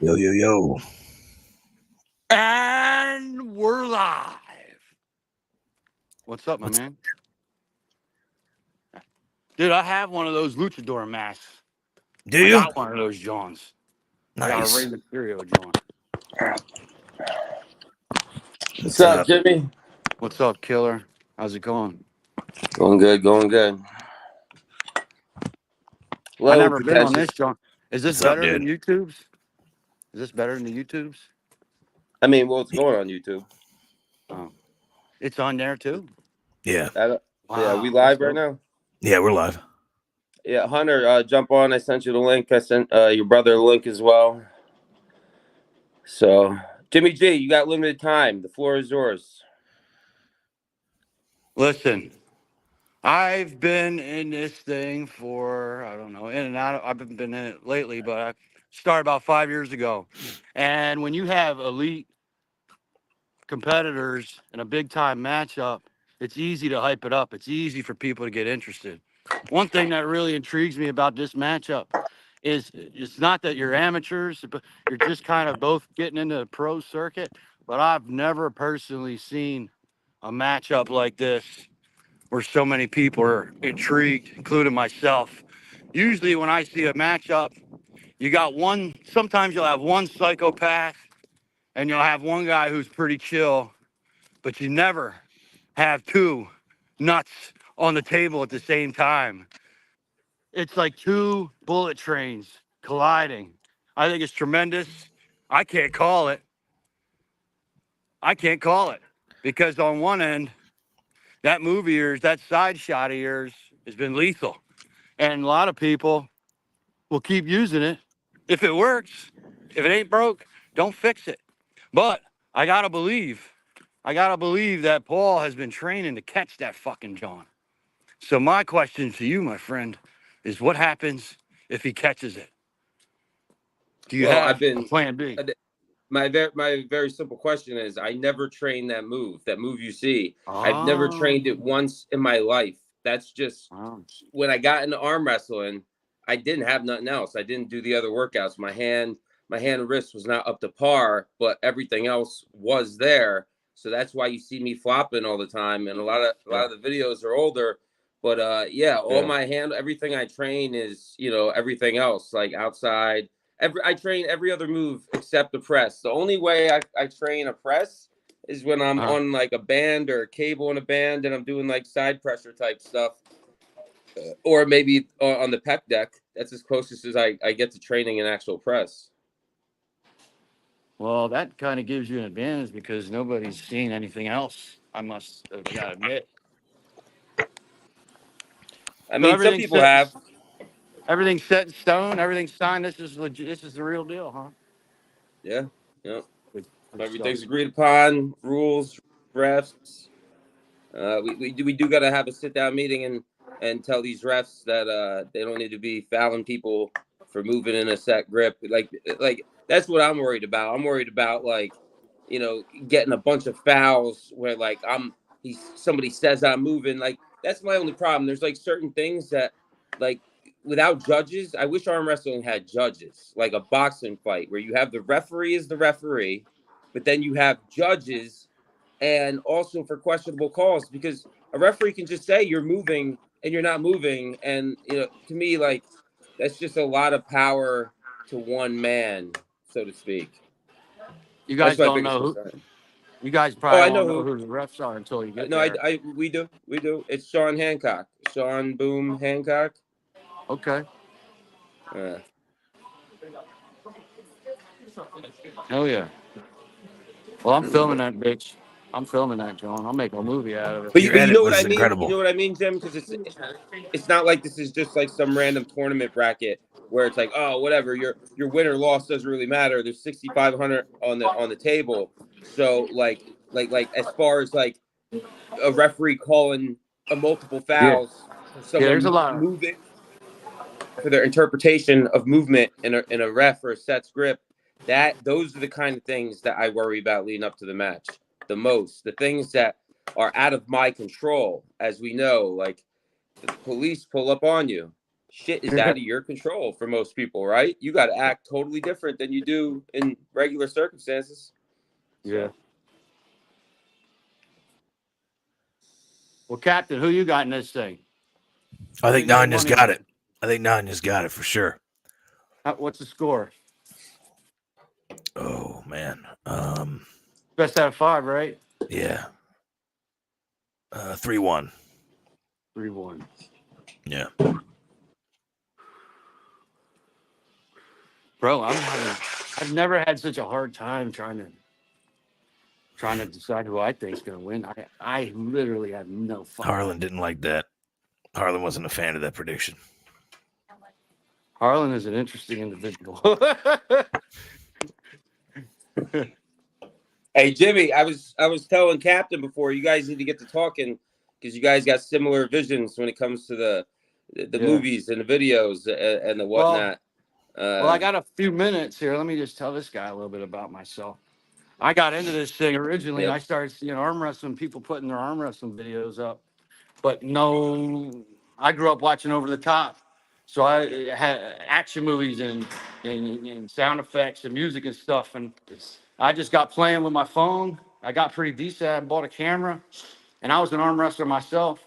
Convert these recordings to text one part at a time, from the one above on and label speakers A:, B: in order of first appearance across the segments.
A: Yo, yo, yo.
B: And we're live. What's up, my
A: What's
B: man? Dude, I have one of those luchador masks.
A: do
B: I
A: you?
B: got one of those Jawns. I got a Rey
A: Nice.
B: Mysterio Jawn.
C: What's
A: What's
C: up,
A: up?
C: Jimmy?
B: What's up, killer? How's it going?
C: Going good, going good.
B: I
C: Hello,
B: never been on
C: pretentious.
B: this Jawn. Is this
A: What's up,
B: better than
A: dude?
B: YouTube's? Is this better than the YouTube's?
C: I mean, what's going on YouTube?
B: Oh, it's on there too.
A: Yeah.
C: Yeah, we
B: Wow, that's
C: live right
B: dope.
C: now?
A: Yeah, we're live.
C: Yeah, Hunter, jump on. I sent you the link. I sent your brother a link as well. So, Jimmy G, you got limited time. The floor is yours.
B: Listen, I've been in this thing for I don't know, in and out. I've been in it lately, but I started about 5 years ago. And when you have elite competitors in a big time matchup, it's easy to hype it up. It's easy for people to get interested. One thing that really intrigues me about this matchup is it's not that you're amateurs, but you're just kind of both getting into the pro circuit. But I've never personally seen a matchup like this where so many people are intrigued, including myself. Usually, when I see a matchup, you got one, sometimes you'll have one psychopath and you'll have one guy who's pretty chill, but you never have two nuts on the table at the same time. It's like two bullet trains colliding. I think it's tremendous. I can't call it. I can't call it because on one end, that move of yours, that side shot of yours has been lethal. And a lot of people will keep using it. If it works, if it ain't broke, don't fix it. But I gotta believe that Paul has been training to catch that fucking John. So my question to you, my friend, is what happens if he catches it? Do you
C: Well, I've
B: have a
C: been.
B: plan B?
C: My very simple question is: I never trained that move. That move you see, I've never
B: Oh,
C: trained it once in my life. That's just
B: wow.
C: when I got into arm wrestling. I didn't have nothing else. I didn't do the other workouts. My hand and wrist was not up to par, but everything else was there. So that's why you see me flopping all the time. And a
B: Yeah,
C: lot of the videos are older. But yeah, all
B: yeah.
C: my hand, everything I train is, everything else like outside. I train every other move except the press. The only way I train a press is when I'm
B: Uh-huh.
C: on like a band or a cable in a band and I'm doing like side pressure type stuff, or maybe on the pec deck. That's as closest as I get to training an actual press.
B: Well, that kind of gives you an advantage because nobody's seen anything else. I must have got to admit.
C: I
B: So
C: mean, some people have.
B: everything's set in stone. Everything's signed. This is legit. This is the real deal, huh?
C: Yeah, yeah.
B: Good stuff.
C: Everything's agreed upon. Rules, refs. We do got to have a sit down meeting and tell these refs that they don't need to be fouling people for moving in a set grip. Like that's what I'm worried about. I'm worried about like, getting a bunch of fouls where like somebody says I'm moving. Like that's my only problem. There's like certain things that like without judges, I wish arm wrestling had judges, like a boxing fight where you have the referee as the referee, but then you have judges and also for questionable calls because a referee can just say you're moving and you're not moving. And, to me, like, that's just a lot of power to one man, so to speak.
B: You
C: That's
B: guys
C: my
B: don't
C: biggest
B: know who.
C: concern.
B: You guys
C: Oh,
B: probably
C: I
B: won't
C: know
B: know
C: who.
B: who the refs are until you get
C: No,
B: there.
C: we do. It's Sean Hancock. Sean Boom Hancock.
B: Okay.
C: Uh,
B: Hell yeah. Well, I'm filming that bitch. I'm filming that, John. I'll make a movie out of it.
C: but
A: Your
C: you
A: edit
C: know what
A: was
C: I mean? You
A: incredible.
C: know what I mean, Jim? Because it's not like this is just like some random tournament bracket where it's like, oh, whatever, your win or loss doesn't really matter. There's 6,500 on the table. So like as far as like a referee calling a multiple
B: Yeah.
C: fouls for
B: Yeah, there's a
C: someone
B: lot.
C: moving, for their interpretation of movement in a ref or a set's grip, that those are the kind of things that I worry about leading up to the match the most. The things that are out of my control, as we know, like the police pull up on you. shit is out of your control for most people, right? You got to act totally different than you do in regular circumstances.
B: Yeah. Well, Captain, who you got in this thing?
A: I think
B: Who's your
A: Nanya's
B: money
A: got
B: man?
A: it. I think Nanya's got it for sure.
B: What's the score?
A: Oh man.
B: Best out of 5, right?
A: Yeah. 3-1.
B: 3-1.
A: Yeah.
B: Bro, I've never had such a hard time trying to decide who I think's gonna win. I literally have no fucking.
A: Harlan didn't like that. Harlan wasn't a fan of that prediction.
B: Harlan is an interesting individual.
C: Hey Jimmy, I was telling Captain before, you guys need to get to talking because you guys got similar visions when it comes to the
B: Yeah.
C: movies and the videos and the whatnot.
B: Well, I got a few minutes here. Let me just tell this guy a little bit about myself. I got into this thing originally, and I started seeing arm wrestling, people putting their arm wrestling videos up. But no, I grew up watching Over the Top. So I had action movies and sound effects and music and stuff. And I just got playing with my phone. I got pretty decent. I bought a camera, and I was an arm wrestler myself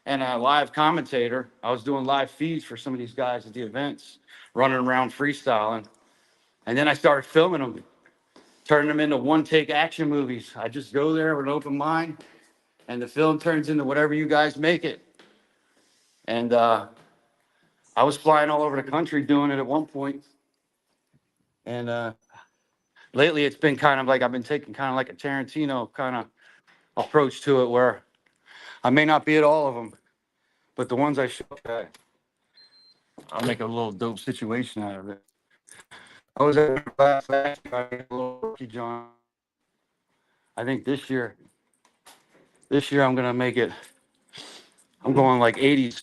B: and a live commentator. I was doing live feeds for some of these guys at the events, running around freestyling. And then I started filming them, turning them into one-take action movies. I just go there with an open mind, and the film turns into whatever you guys make it. And I was flying all over the country doing it at one point. And lately it's been kind of like I've been taking kind of like a Tarantino kind of approach to it, where I may not be at all of them, but the ones I show at, I'll make a little dope situation out of it. I was at last year, I got a little rookie Jawn. I think this year I'm gonna make it. I'm going like 80s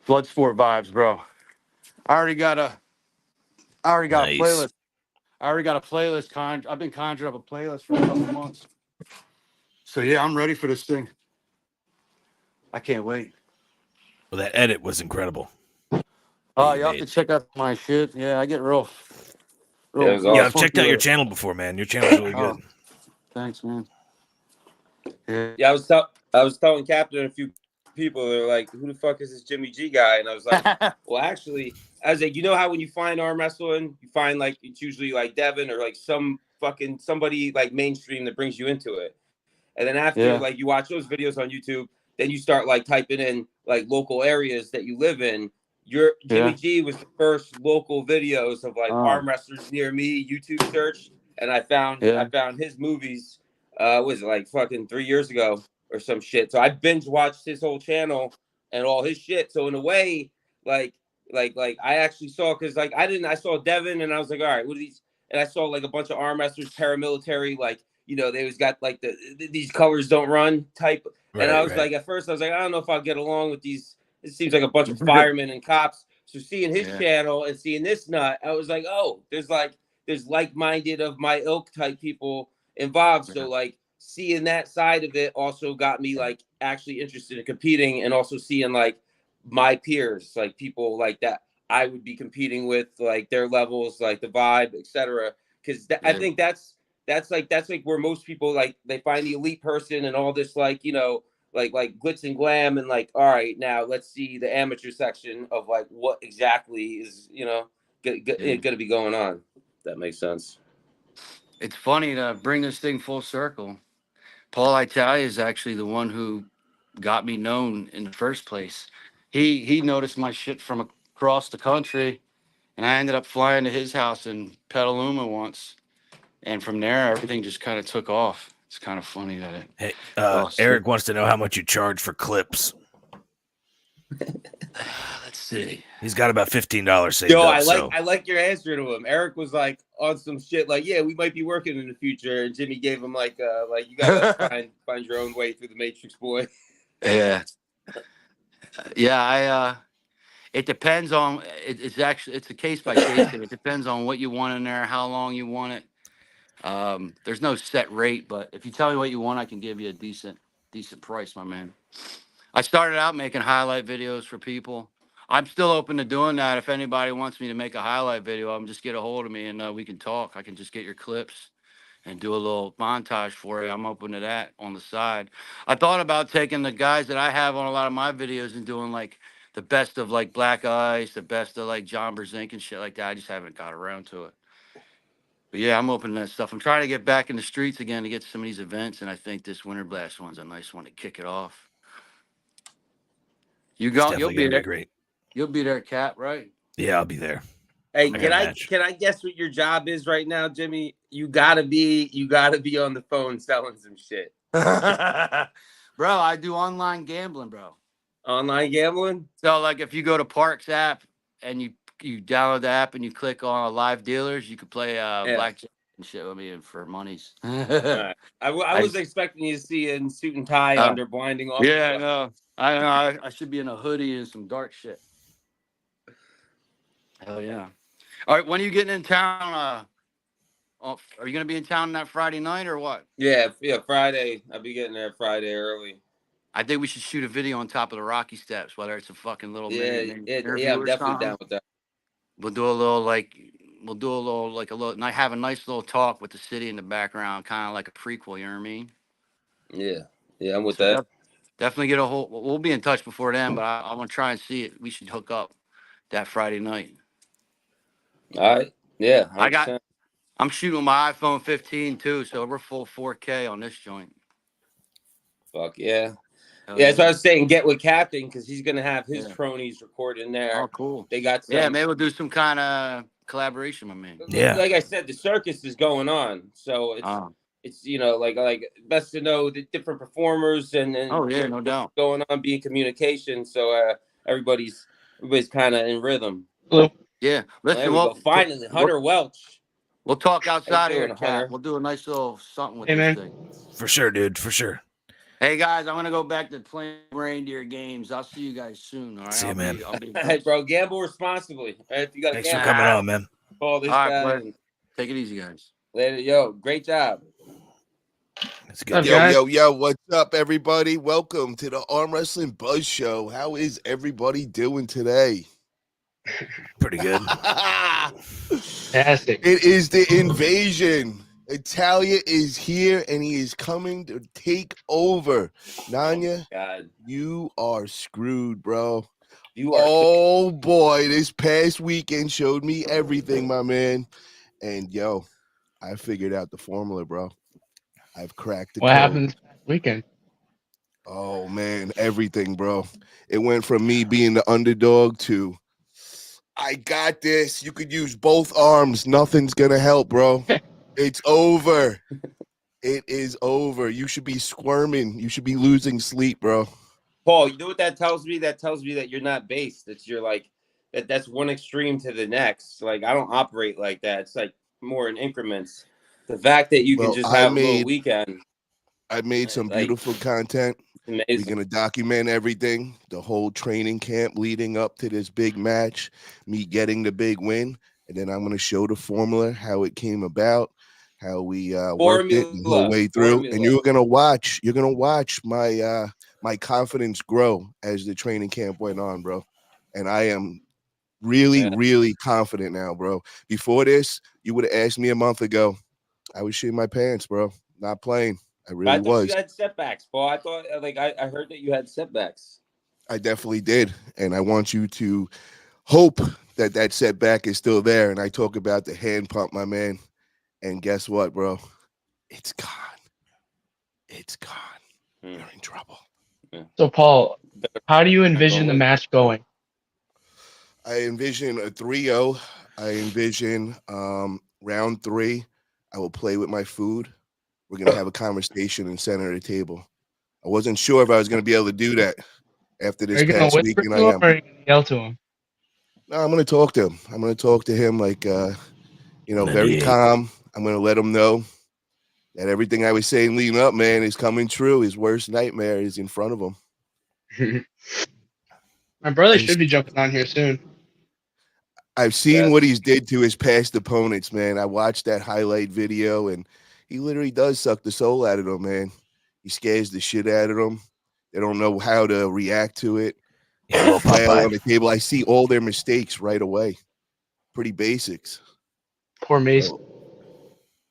B: Bloodsport vibes, bro. I already got a
A: Nice.
B: playlist. I already got a playlist. I've been conjuring up a playlist for a couple months. So yeah, I'm ready for this thing. I can't wait.
A: Well, that edit was incredible.
B: Oh, you have to check out my shit. Yeah, I get real.
C: Yeah, it was
A: Yeah, I've
C: awesome.
A: checked out your channel before, man. Your channel's really good.
B: Thanks, man. Yeah.
C: Yeah, I was telling Captain a few people, they're like, who the fuck is this Jimmy G guy? And I was like, well, actually, I was like, you know how when you find arm wrestling, you find like it's usually like Devin or like some fucking somebody like mainstream that brings you into it. And then after like you watch those videos on YouTube, then you start like typing in like local areas that you live in. Your Jimmy G was the first local videos of like arm wrestlers near me YouTube search, and I found his movies. Was it like fucking 3 years ago or some shit? So I binge watched his whole channel and all his shit. So in a way, like I actually saw, because like I saw Devin and I was like, all right, what are these? And I saw like a bunch of arm wrestlers, paramilitary, like, you know, they always got like these colors don't run type. And I was like, at first I was like, I don't know if I'll get along with these. It seems like a bunch of firemen and cops. So seeing his channel and seeing this nut, I was like, oh, there's like-minded of my ilk type people involved. So like seeing that side of it also got me like actually interested in competing, and also seeing like my peers, like people like that I would be competing with, like their levels, like the vibe, etc. Because I think that's like where most people like they find the elite person and all this, like, you know, like glitz and glam, and like, all right, now let's see the amateur section of like what exactly is, you know, going to be going on. That makes sense.
B: It's funny to bring this thing full circle. Paul Italia is actually the one who got me known in the first place. He noticed my shit from across the country, and I ended up flying to his house in Petaluma once. And from there, everything just kind of took off. It's kind of funny that it.
A: Hey, Eric wants to know how much you charge for clips.
B: Let's see.
A: He's got about $15 saved
C: Yo,
A: up.
C: I like your answer to him. Eric was like on some shit like, yeah, we might be working in the future, and Jimmy gave him like you gotta find your own way through the Matrix, boy.
B: Yeah. It depends on it's a case by case thing. It depends on what you want in there, how long you want it. There's no set rate, but if you tell me what you want, I can give you a decent price, my man. I started out making highlight videos for people. I'm still open to doing that. If anybody wants me to make a highlight video, just get a hold of me and we can talk. I can just get your clips and do a little montage for you. I'm open to that on the side. I thought about taking the guys that I have on a lot of my videos and doing like the best of like Black Ice, the best of like John Brzezinski and shit like that. I just haven't got around to it. But yeah, I'm open to that stuff. I'm trying to get back in the streets again to get to some of these events, and I think this Winter Blast one's a nice one to kick it off.
A: It's
B: You'll
A: definitely
B: be
A: gonna be
B: there.
A: great.
B: You'll be there, Cap, right?
A: Yeah, I'll be there.
C: Hey,
A: I got
C: can
A: a
C: I
A: match.
C: can I guess what your job is right now, Jimmy? You gotta be on the phone selling some shit.
B: Bro, I do online gambling, bro.
C: Online gambling?
B: So like if you go to Parks app and you download the app and you click on live dealers, you could play
C: Yeah.
B: blackjack and shit with me for monies.
C: All right. I was expecting you to see you in suit and tie under blinding off.
B: Yeah, no. I should be in a hoodie and some dark shit. Hell yeah. All right, when are you getting in town? Are you gonna be in town that Friday night or what?
C: Yeah, Friday. I'll be getting there Friday early.
B: I think we should shoot a video on top of the Rocky Steps, whether it's a fucking little interview
C: I'm
B: or
C: definitely
B: something.
C: down with that.
B: We'll do a little and I have a nice little talk with the city in the background, kind of like a prequel. You know what I mean?
C: Yeah, I'm with
B: So
C: that.
B: definitely get a hold. We'll be in touch before then, but I want to try and see it. We should hook up that Friday night.
C: All right. Yeah, 100%.
B: I'm shooting my iPhone 15 too, so we're full 4K on this joint.
C: Fuck yeah.
B: Hell
C: Yeah, that's what I was saying. Get with Captain because he's gonna have his cronies recording there.
B: Oh, cool.
C: They got some.
B: Yeah, maybe we'll do some kind of collaboration with me.
A: Yeah.
C: Like I said, the circus is going on, so it's like best to know the different performers and
B: oh yeah, no doubt
C: going on, be in communication, so everybody's kind of in rhythm.
D: Hello.
B: Yeah, listen.
C: Well, finally, Hunter Welch.
B: We'll talk outside here, Cap.
C: Hunter?
B: We'll do a nice little something with
D: Hey,
B: this
D: man.
B: thing.
A: For sure, dude. For sure.
B: Hey guys, I'm gonna go back to playing reindeer games. I'll see you guys soon. All right.
A: See you, man.
C: Hey, bro, gamble responsibly. If you got
A: Thanks for coming on, man.
C: Call this
B: all right,
C: guy.
B: and take it easy, guys.
C: Later, yo. Great job.
A: That's good.
E: Yo, what's up, everybody? Welcome to the Arm Wrestling Buzz Show. How is everybody doing today?
A: Pretty good.
D: Fantastic.
E: It is the invasion. Italia is here, and he is coming to take over. Nanya,
C: God,
E: you are screwed, bro.
C: you are.
E: Oh, boy. This past weekend showed me everything, my man. And, yo, I figured out the formula, bro. I've cracked the
D: What
E: code.
D: happened this past weekend?
E: Oh, man, everything, bro. It went from me being the underdog to, I got this. You could use both arms. Nothing's going to help, bro. It's over. It is over. You should be squirming. You should be losing sleep, bro.
C: Paul, you know what that tells me? That tells me that you're not based. That you're like, that's one extreme to the next. Like, I don't operate like that. It's like more in increments. The fact that you can just have a little weekend.
E: I made some beautiful content.
C: Amazing.
E: We're going to document everything, the whole training camp leading up to this big match, me getting the big win. And then I'm going to show the formula, how it came about, how we worked it the whole way through. And you're going to watch my my confidence grow as the training camp went on, bro. And I am really confident now, bro. Before this, you would have asked me a month ago. I was shitting my pants, bro. Not playing. I really was.
C: You had setbacks, Paul. I thought, I heard that you had setbacks.
E: I definitely did. And I want you to hope that that setback is still there. And I talk about the hand pump, my man. And guess what, bro? It's gone. It's gone. You're in trouble.
D: So, Paul, how do you envision the match going?
E: I envision a 3-0. I envision round 3. I will play with my food. We're going to have a conversation in center of the table. I wasn't sure if I was going to be able to do that after this past week. And I am.
D: Or are you going to yell to him?
E: No, I'm going to talk to him. I'm going to talk to him like, very calm. I'm going to let him know that everything I was saying leading up, man, is coming true. His worst nightmare is in front of him.
D: My brother should be jumping on here soon.
E: I've seen what he's did to his past opponents, man. I watched that highlight video, and he literally does suck the soul out of them, man. He scares the shit out of them. They don't know how to react to it.
A: Yeah, little
E: flail on
A: Popeye.
E: the table. I see all their mistakes right away. Pretty basics.
D: Poor Mason.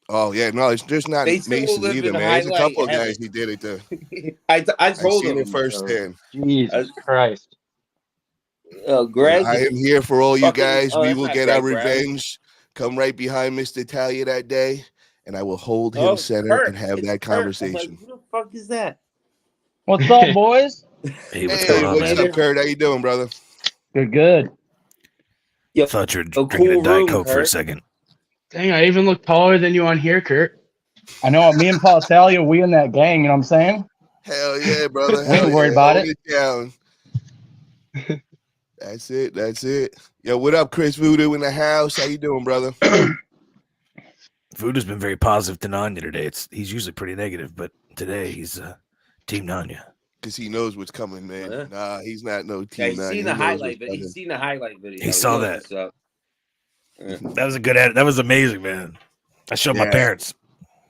E: Oh yeah, no, there's not
C: They still
E: Mason
C: live
E: either,
C: in
E: man. There's a
C: highlight
E: couple of
C: heaven.
E: guys he did it to.
C: I
E: I
C: told
E: seen it
C: him.
E: firsthand.
D: Jesus Christ.
C: Greg
E: I
C: is
E: am here for all you
C: fucking.
E: guys.
C: Oh,
E: We
C: that's
E: will
C: not
E: get our
C: Greg Brown.
E: revenge. Come right behind Mr. Talia that day, and I will hold him
C: Oh,
E: center
C: Kurt.
E: and have
C: It's
E: that
C: Kurt. I'm like,
E: conversation.
C: who the fuck is that?
F: What's up, boys?
A: Hey, what's
E: Hey,
A: going on,
E: what's
A: man?
E: up, Kurt? How you doing, brother?
F: Good, good.
C: Yo,
A: Thought you were
C: a
A: drinking
C: cool
A: a Diet
C: room,
A: Coke for a
C: Kurt.
A: second.
D: Dang, I even look taller than you on here, Kurt.
F: I know me and Paul Talia, we in that gang, you know what I'm saying?
E: Hell yeah, brother.
F: We ain't
E: Hell
F: worried
E: yeah.
F: about
E: Hold
F: it.
E: it down. That's it. That's it. Yo, what up, Chris Voodoo in the house? How you doing, brother?
A: Voodoo's been very positive to Nanya today. He's usually pretty negative, but today he's Team Nanya.
E: Because he knows what's coming, man.
C: Yeah.
E: Nah, he's not no
C: Yeah,
E: team
C: he's
E: nine.
C: seen
E: He
C: the
E: knows
C: highlight,
E: what's
C: but
E: coming.
C: he's seen the highlight video.
A: He saw
C: knows
A: that.
C: what's up. Yeah.
A: That was a good edit. That was amazing, man. I showed my
E: Yeah.
A: parents.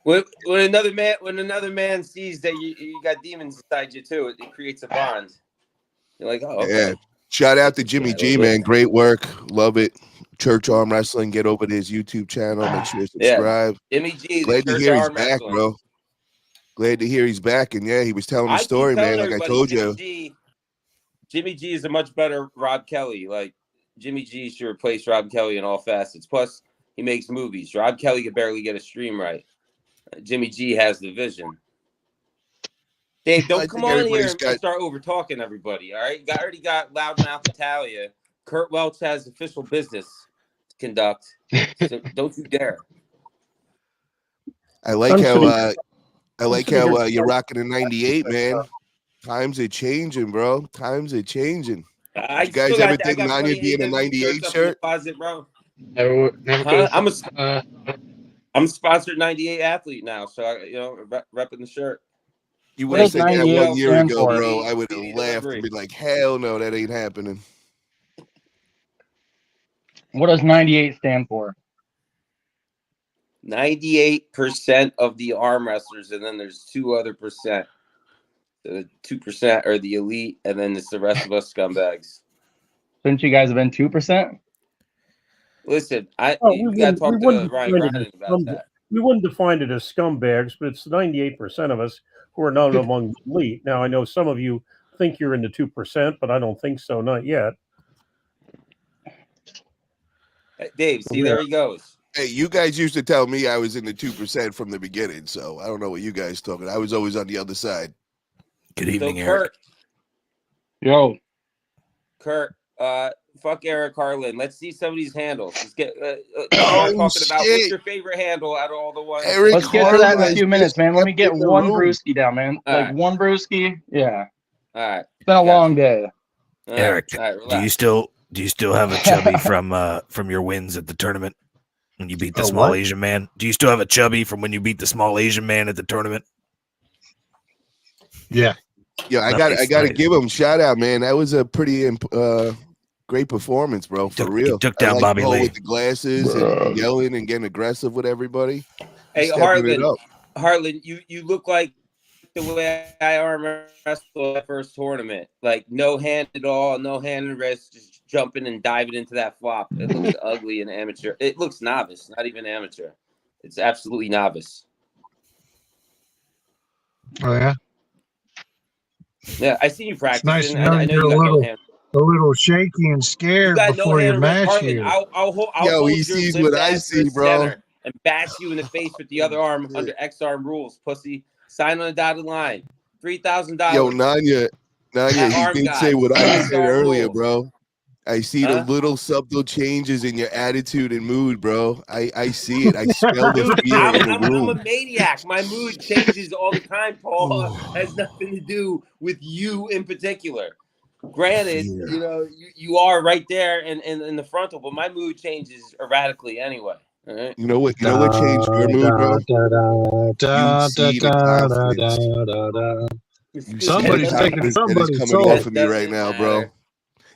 C: When another man sees that you got demons inside you too, it creates a bond. You're like, oh, okay.
E: Yeah. Shout out to
C: This
E: Jimmy
C: guy,
E: G, man. Great work. Love it. Church Arm Wrestling. Get over to his YouTube channel. Make sure you subscribe.
C: Jimmy G, the
E: Glad to
C: Church
E: hear he's
C: Arm
E: back,
C: Wrestling.
E: bro. Glad to hear he's back. And yeah, he was telling the
C: I keep
E: story,
C: telling
E: man. Like I
C: everybody,
E: told you.
C: Jimmy G is a much better Rob Kelly. Like Jimmy G should replace Rob Kelly in all facets. Plus, he makes movies. Rob Kelly could barely get a stream right. Jimmy G has the vision. Dave,
E: I
C: don't
E: think
C: come on here
E: everybody's
C: and
E: got-
C: start over talking everybody. All right, already got loudmouth Italia. Kurt Welch has official business to conduct. So don't you dare.
E: I like
F: I'm
E: how you're rocking a 98, man. Times are changing, bro. Times are changing.
C: I
E: You guys
C: still
E: ever
C: got
E: think
C: plenty
E: Nanya
C: of
E: being a
C: AW
E: 98
C: shirts up in the
E: shirt?
C: closet, bro.
D: Never
C: Huh?
D: could.
C: I'm a sponsored 98 athlete now, so repping the shirt.
E: You
F: What
E: would have
F: does
E: said that
F: 98
E: 1 year
F: stand
E: ago,
F: for?
E: bro. I would have
C: Speedy
E: laughed
C: delivery.
E: and been like, hell no, that ain't happening.
F: What does 98 stand for?
C: 98% of the arm wrestlers, and then there's 2 other percent. The 2% are the elite, and then it's the rest of us scumbags.
F: Shouldn't you guys have been 2%?
C: Listen,
G: We
C: you got to
G: wouldn't,
C: talk to Ryan Grindon about that.
G: we wouldn't define it as scumbags, but it's 98% of us who are not among the elite. Now, I know some of you think you're in the 2%, but I don't think so, not yet.
C: Dave, see, there he goes.
E: Hey, you guys used to tell me I was in the 2% from the beginning, so I don't know what you guys talking. I was always on the other side.
A: Good evening,
C: So,
A: Eric.
C: Kurt, fuck Eric Harlan. Let's see some of these handles. Let's get start
E: Oh,
C: talking about
E: shit.
C: what's your favorite handle out of all the ones.
E: Eric
F: Let's get to that in a
E: Harlan
F: few minutes,
E: just
F: man. Let me
E: stepped
F: get
E: in the
F: one
E: room.
F: brewski down, man.
C: All
F: Like
C: right.
F: one brewski. Yeah.
C: All right.
F: It's been a
C: Gotcha.
F: long day.
C: All right.
A: Eric,
C: All right,
A: do you
C: relax.
A: still have a chubby from your wins at the tournament when you beat the small
G: what?
A: Asian man? Do you still have a chubby from when you beat the small Asian man at the tournament?
H: Yeah.
E: Yeah, I
A: Nice,
E: got to
A: nice.
E: give him shout out, man. That was a pretty great performance, bro. For real.
A: He took
E: I
A: down
E: like
A: Bobby
E: the whole
A: Lee.
E: with the glasses and yelling and getting aggressive with everybody.
C: Hey,
E: Stepping it up.
C: Harlan, you look like the way I arm wrestled that first tournament. Like no hand at all, no hand and wrist, just jumping and diving into that flop. It looks ugly and amateur. It looks novice, not even amateur. It's absolutely novice.
H: Oh yeah.
C: Yeah, I see you
H: It's
C: practicing.
H: nice to know
C: I know
H: you're
C: you
H: a
C: got no
H: little,
C: hand.
H: shaky and
C: You
H: scared
C: got no
H: before your
C: hand wrist,
H: match
C: Harlan.
H: here.
C: I'll hold
E: Yo, he
C: your
E: sees
C: limp
E: what I
C: ass
E: see,
C: wrist
E: bro.
C: center and bash you in the face with the other arm under X arm rules, pussy. Sign on the dotted line. $3,000.
E: Yo, Nanya,
C: At
E: he
C: Arm
E: did say
C: Gods.
E: what I
C: X
E: said
C: arm
E: earlier,
C: rules.
E: bro. I see the
C: Huh?
E: little subtle changes in your attitude and mood, bro. I see it. I smell the
C: Dude,
E: fear in the
C: I'm a
E: room.
C: maniac. My mood changes all the time, Paul. Has nothing to do with you in particular. Granted,
E: Fear.
C: you know, you are right there in the frontal, but my mood changes erratically anyway. All right.
E: You know what changed your mood, bro? You see the confidence. You see the
H: Somebody's taking
E: confidence that is
H: somebody's
E: coming
H: soul.
E: off of me right now, bro.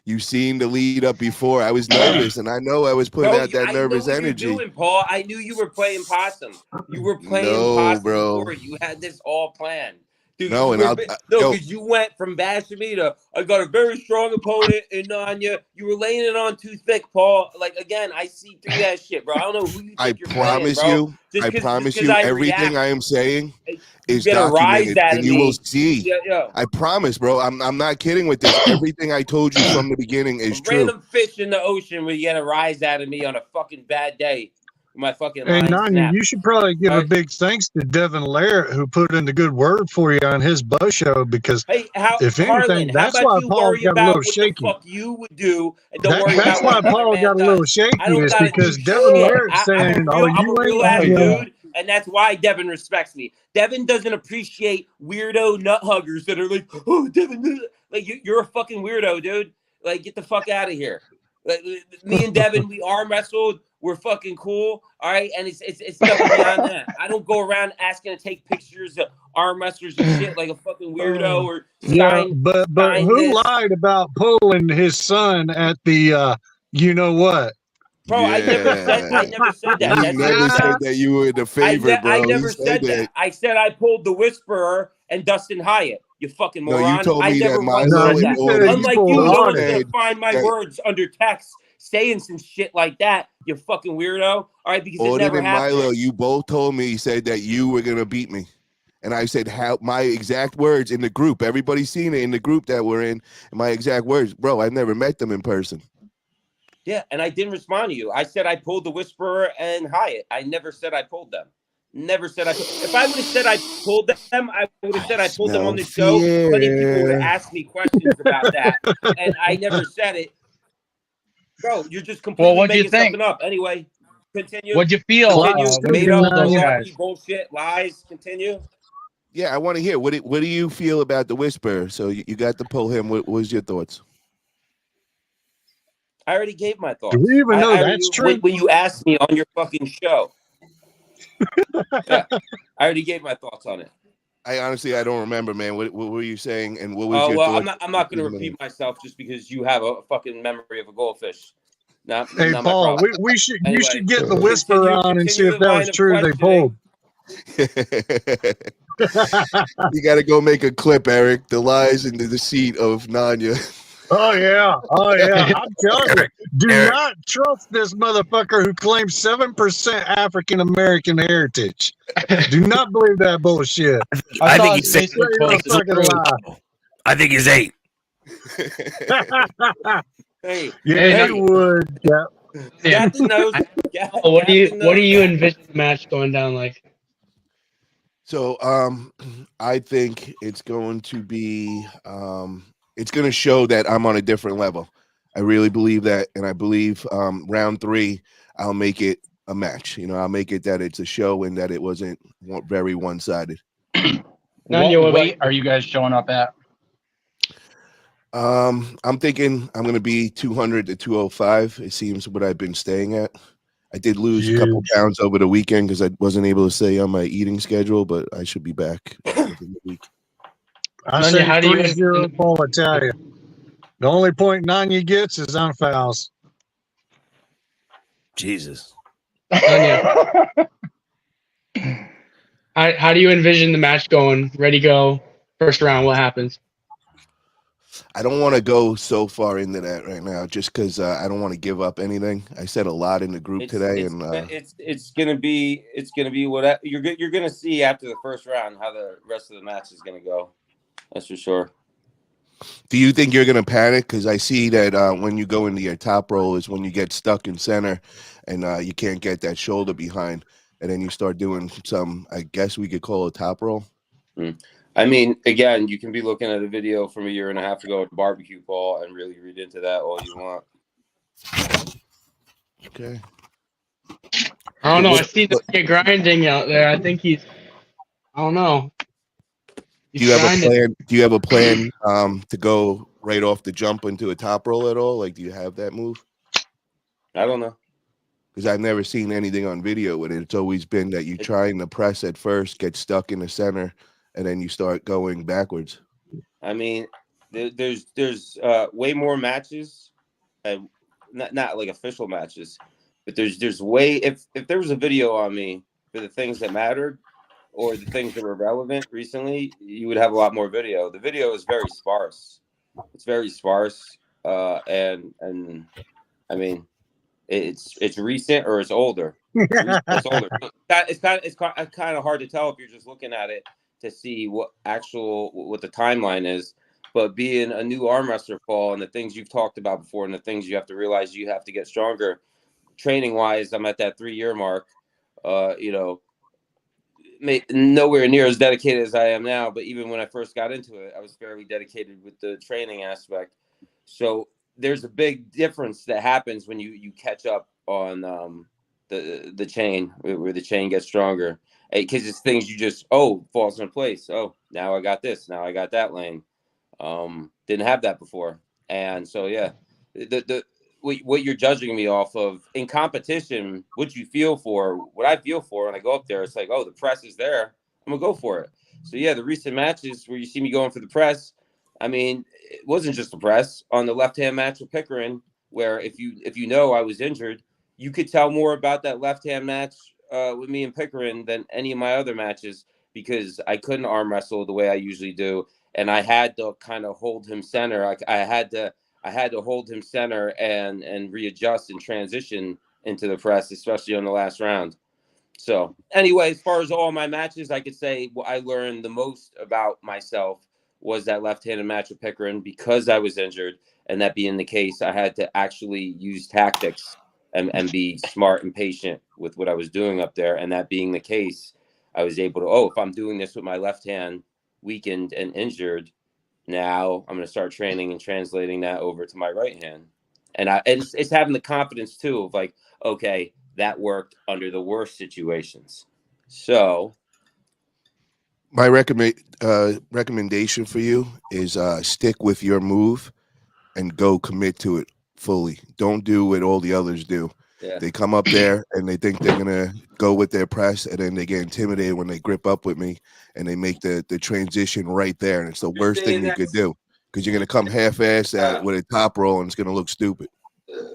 E: You seen the lead up before. I was nervous, and I know I was putting
C: Bro,
E: out that
C: I know
E: nervous
C: what
E: energy.
C: you're doing, Paul. I knew you were playing possum. You were playing
E: No,
C: possum
E: bro.
C: before. You had this all planned. Dude,
E: No, and
C: no,
E: yo,
C: because you went from bashing me to I got a very strong opponent in Nanya. You were laying it on too thick, Paul. Like again, I see through that shit, bro. I don't know who you
E: I
C: think you're playing,
E: promise
C: bro.
E: you,
C: Just
E: I
C: because
E: promise you,
C: I
E: everything
C: react,
E: I am saying
C: you
E: is
C: get a rise
E: documented,
C: out
E: and
C: of
E: you will
C: me.
E: see.
C: Yo,
E: I promise, bro. I'm not kidding with this. Everything I told you from the beginning
C: a
E: is true.
C: random fish in the ocean will get a rise out of me on a fucking bad day. My fucking
H: Hey,
C: line
H: Nanya,
C: snap.
H: you should probably give a
C: Alright.
H: big thanks to Devin Larrett, who put in a good word for you on his buzz show, because
C: Hey,
H: if
C: Harlan,
H: anything,
C: how
H: that's
C: about
H: why
C: you
H: Paul
C: worry
H: got a little
C: about what the
H: shaky.
C: fuck you would do and don't worry
H: That's
C: about what
H: why
C: another
H: Paul
C: man
H: got a little
C: does.
H: shaky,
C: I don't
H: is
C: gotta
H: because
C: do
H: Devin
C: shit.
H: Larrett's saying, "Oh,
C: I'm a
H: you
C: real
H: ain't
C: ass
H: Nanya."
C: dude, and that's why Devin respects me. Devin doesn't appreciate weirdo nut huggers that are like, oh, Devin, like you're a fucking weirdo, dude. Like, get the fuck out of here. Like, me and Devin, we arm wrestled. We're fucking cool, all right. And it's nothing beyond that. I don't go around asking to take pictures of arm wrestlers and shit like a fucking weirdo or
H: Yeah,
C: sign
H: but who
C: this.
H: lied about pulling his son at the you know what?
C: Bro, I never said that.
E: He
C: That's him
E: never
C: saying.
E: said that you were the favorite,
C: I
E: bro. He
C: never
E: said
C: said
E: that.
C: that. I said I pulled the Whisperer and Dustin Hyatt. You fucking
E: No,
C: moron.
E: you told
C: I
E: me that
C: never once
H: No,
E: Milo
C: said
H: you
C: that.
E: or
H: said you
C: Unlike
H: pulled
C: you, no one's
H: Hardest.
C: gonna find my
E: that
C: words under text saying some shit like that. You fucking weirdo. All right, because it
E: Auden
C: never
E: and Milo,
C: happened.
E: you both told me, said that you were gonna beat me. And I said how my exact words in the group. Everybody's seen it in the group that we're in. My exact words, bro. I've never met them in person.
C: Yeah, and I didn't respond to you. I said I pulled the Whisperer and Hyatt. I never said I pulled them. Never said I. If I would have said I pulled them, I would have said I pulled them on
E: Smell
C: the show. Plenty of people would have
E: fear.
C: asked me questions about that, and I never said it. Bro, you're just
D: Well,
C: completely
D: what'd you
C: making
D: think?
C: something up. Anyway, continue.
D: What'd you feel
C: Continue.
D: when you
C: Made
H: speaking,
C: up
D: pulled those
H: Nanya.
D: guys?
C: malarkey bullshit lies. Continue.
E: Yeah, I want to hear what do you feel about the Whisper? So you got to pull him. What was your thoughts?
C: I already gave my
H: Do we
C: thoughts.
H: even know that's true?
C: When you asked me on your fucking show. Yeah, I already gave my thoughts on it.
E: I honestly I don't remember, man. What were you saying, and what was
C: Oh
E: your
C: well,
E: thoughts?
C: I'm not going to repeat myself just because you have a fucking memory of a goldfish.
H: Hey,
C: Not my
H: Paul,
C: problem.
H: we should you
C: Anyway,
H: should get the Whisper on and see
C: continue
H: if
C: the
H: that was
C: line of
H: true they
C: questioning.
H: pulled.
E: You got to go make a clip, Eric. The lies and the deceit of Nanya.
H: Oh yeah, I'm telling you, do
A: Eric.
H: not trust this motherfucker who claims 7% African American heritage. Do not believe that bullshit.
A: I
D: saw
A: think
D: his
A: he's saying
D: Facebook
H: Straight up
D: post. It's
H: fucking
D: true.
H: lie.
A: I think he's 8.
C: Hey,
H: Yeah,
D: Hey,
H: he would. Yeah.
D: Yeah.
C: Captain knows.
D: Oh, what do
C: Captain knows.
D: you envision the match going down like?
E: So I think it's going to be it's going to show that I'm on a different level. I really believe that, and I believe round 3 I'll make it a match. You know, I'll make it that it's a show and that it wasn't very one-sided.
F: What weight are you guys showing up at?
E: I'm thinking I'm going to be 200 to 205. It seems what I've been staying at. I did lose a couple pounds over the weekend because I wasn't able to stay on my eating schedule, but I should be back within the week.
H: I
D: Nanya,
H: say
D: how do you
H: 3-0 Paul Italia. The only point Nanya gets is on fouls.
A: Jesus.
D: Nanya, how do you envision the match going? Ready, go. First round, what happens?
E: I don't want to go so far into that right now, just because I don't want to give up anything. I said a lot in the group today, and
C: it's gonna be what you're gonna see after the first round how the rest of the match is gonna go. That's for sure.
E: do you think you're gonna panic? Because I see that when you go into your top roll is when you get stuck in center, and you can't get that shoulder behind, and then you start doing some, I guess we could call a top roll.
C: I mean, again, you can be looking at a video from a year and a half ago at Barbecue Paul and really read into that all you want.
E: Okay.
D: I don't know. I see Nanya grinding out there. I think I don't know.
E: Do you have a plan? Do you have a plan to go right off the jump into a top roll at all? Like, do you have that move?
C: I don't know.
E: Because I've never seen anything on video with it. It's always been that you trying to press at first, get stuck in the center, and then you start going backwards.
C: I mean, there's way more matches, and not like official matches, but there's way if there was a video on me for the things that mattered, or the things that were relevant recently, you would have a lot more video. The video is very sparse. It's very sparse, and I mean, it's recent or it's older. It's recent, it's older. It's kind of hard to tell if you're just looking at it to see what the timeline is. But being a new arm wrestler, Paul, and the things you've talked about before, and the things you have to realize you have to get stronger, training wise, I'm at that 3-year mark. You know, nowhere near as dedicated as I am now, but even when I first got into it, I was fairly dedicated with the training aspect. So there's a big difference that happens when you catch up on the chain, where the chain gets stronger, because it's things you just falls in place. Oh, now I got this, now I got that lane. Didn't have that before, and so yeah, the what you're judging me off of in competition, what you feel for, what I feel for when I go up there, it's like, oh, the press is there, I'm gonna go for it. So yeah, the recent matches where you see me going for the press, I mean, it wasn't just the press. On the left-hand match with Pickering, where if you know I was injured, you could tell more about that left-hand match with me and Pickering than any of my other matches, because I couldn't arm wrestle the way I usually do, and I had to kind of hold him center. I had to hold him center and readjust and transition into the press, especially on the last round. So anyway, as far as all my matches, I could say what I learned the most about myself was that left-handed match with Pickering, because I was injured. And that being the case, I had to actually use tactics and be smart and patient with what I was doing up there. And that being the case, I was able to, if I'm doing this with my left hand weakened and injured, now I'm going to start training and translating that over to my right hand. And it's having the confidence too of like, okay, that worked under the worst situations. So
E: my recommendation for you is stick with your move and go commit to it fully. Don't do what all the others do.
C: yeah,
E: They come up there and they think they're gonna go with their press, and then they get intimidated when they grip up with me and they make the transition right there. And it's the worst thing you could do, because you're gonna come half-assed at it with a top roll and it's gonna look stupid.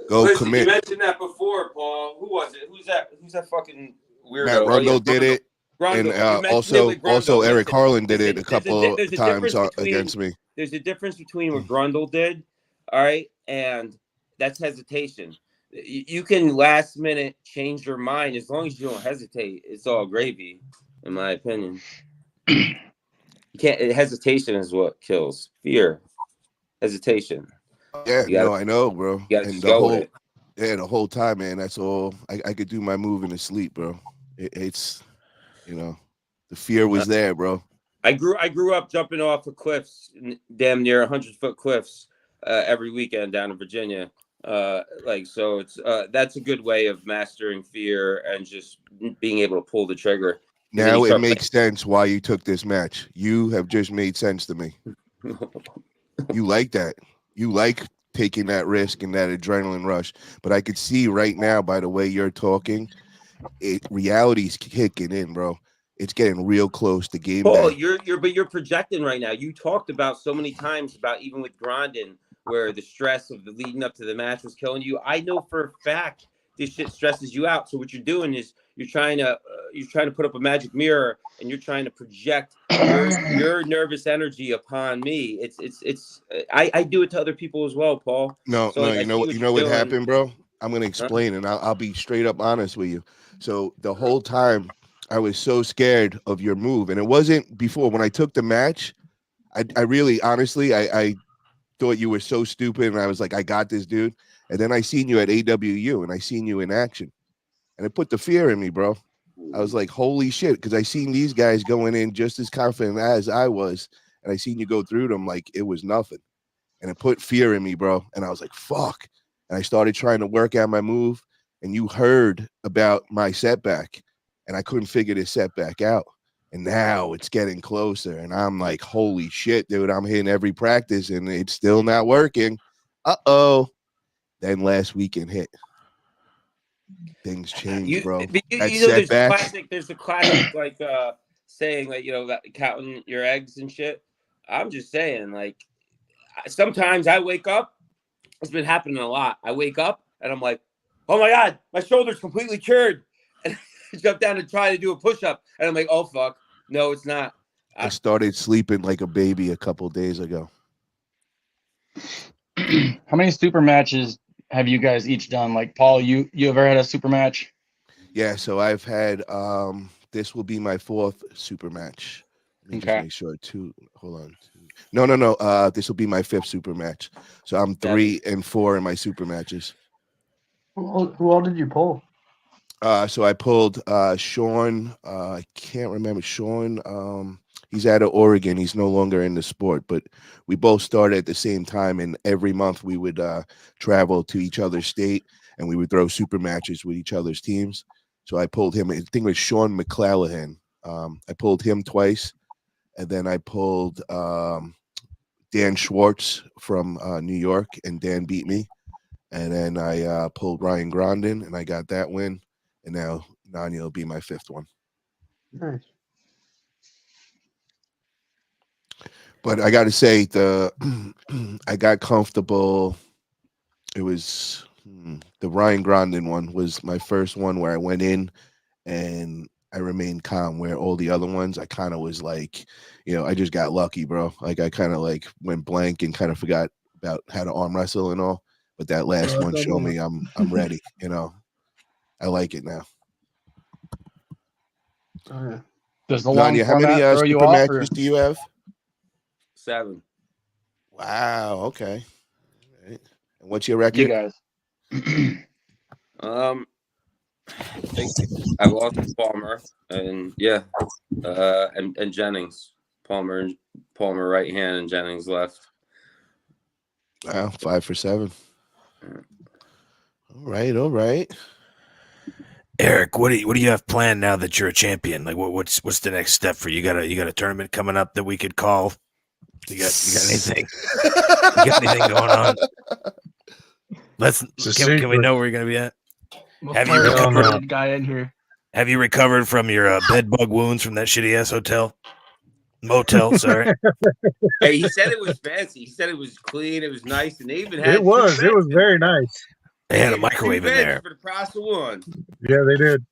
E: Go
C: listen,
E: commit.
C: you mentioned that before, Paul. Who was it? Who's that fucking weirdo?
E: Matt Rundle did it. And also Eric Harlan did it a couple times against me.
C: There's a difference between what Grundle did, all right, and that's hesitation. You can last minute change your mind as long as you don't hesitate. It's all gravy, in my opinion. You can't. Hesitation is what kills. Fear, hesitation.
E: Yeah, I know, bro.
C: You gotta
E: And
C: just go with it.
E: Yeah, the whole time, man. That's all. I could do my move in the sleep, bro. It's, the fear was there, bro.
C: I grew up jumping off of cliffs, damn near 100-foot cliffs, every weekend down in Virginia. So it's that's a good way of mastering fear and just being able to pull the trigger.
E: Now it makes sense why you took this match. You have just made sense to me. You like that. You like taking that risk and that adrenaline rush. But I could see right now, by the way you're talking, reality's kicking in, bro. It's getting real close to game
C: day. You're projecting right now. You talked about so many times about, even with Grondin, where the stress of the leading up to the match was killing you. I know for a fact this shit stresses you out. So what you're doing is you're trying to put up a magic mirror and you're trying to project your nervous energy upon me. I do it to other people as well, Paul.
E: No, you know what happened, bro? I'm gonna explain, and I'll be straight up honest with you. So the whole time I was so scared of your move, and it wasn't before. When I took the match, I really, honestly, I thought you were so stupid, and I was like, I got this, dude. And then I seen you at AWU, and I seen you in action, and it put the fear in me, bro. I was like, holy shit, because I seen these guys going in just as confident as I was, and I seen you go through them like it was nothing, and it put fear in me, bro. And I was like, fuck. And I started trying to work out my move, and you heard about my setback, and I couldn't figure this setback out. And now it's getting closer, and I'm like, holy shit, dude, I'm hitting every practice, and it's still not working. Uh-oh. Then last weekend hit. Things change, bro.
C: There's a classic like saying, like, that counting your eggs and shit. I'm just saying, like, sometimes I wake up, it's been happening a lot. I wake up and I'm like, oh my God, my shoulder's completely cured. And I jump down and try to do a push-up. And I'm like, oh fuck, No, it's not.
E: I started sleeping like a baby a couple days ago.
F: How many super matches have you guys each done? Like Paul, you ever had a super match?
E: Yeah, so I've had this will be my 4th super match. Let me just
F: Okay.
E: make sure. Hold on. No. This will be my 5th super match. So I'm 3 and 4 in my super matches.
F: Who all did you pull?
E: So I pulled Sean. I can't remember Sean. He's out of Oregon. He's no longer in the sport, but we both started at the same time. And every month we would travel to each other's state, and we would throw super matches with each other's teams. So I pulled him. I think it was Sean McClellan. I pulled him twice, and then I pulled Dan Schwartz from New York, and Dan beat me. And then I pulled Ryan Grondin, and I got that win. And now Nanya will be my 5th one.
H: Nice.
E: But I got to say, I got comfortable. It was the Ryan Grondin one was my first one where I went in and I remained calm. Where all the other ones, I kind of was like, I just got lucky, bro. Like I kind of like went blank and kind of forgot about how to arm wrestle and all. But that last one showed me I'm ready. I like it now.
F: Does the long
E: Nanya, how many
F: format throw you
E: super
F: off?
E: matches do you have?
C: 7.
E: Wow. Okay. All right. And what's your record?
F: You guys.
C: I think I lost to Palmer, and and Jennings. Palmer right hand, and Jennings left.
E: Wow, 5 for 7. All right.
A: Eric, what do you have planned now that you're a champion? Like, what's the next step for you? You got a tournament coming up that we could call? You got anything? You got anything going on? Can we know where you're gonna be at? Have you recovered?
D: Guy in here.
A: Have you recovered from your bed bug wounds from that shitty ass motel? Sorry.
C: Hey, he said it was fancy. He said it was clean. It was nice, and they even had
H: It was very nice.
A: They had a microwave in there
C: for the price of one.
H: Yeah, they did.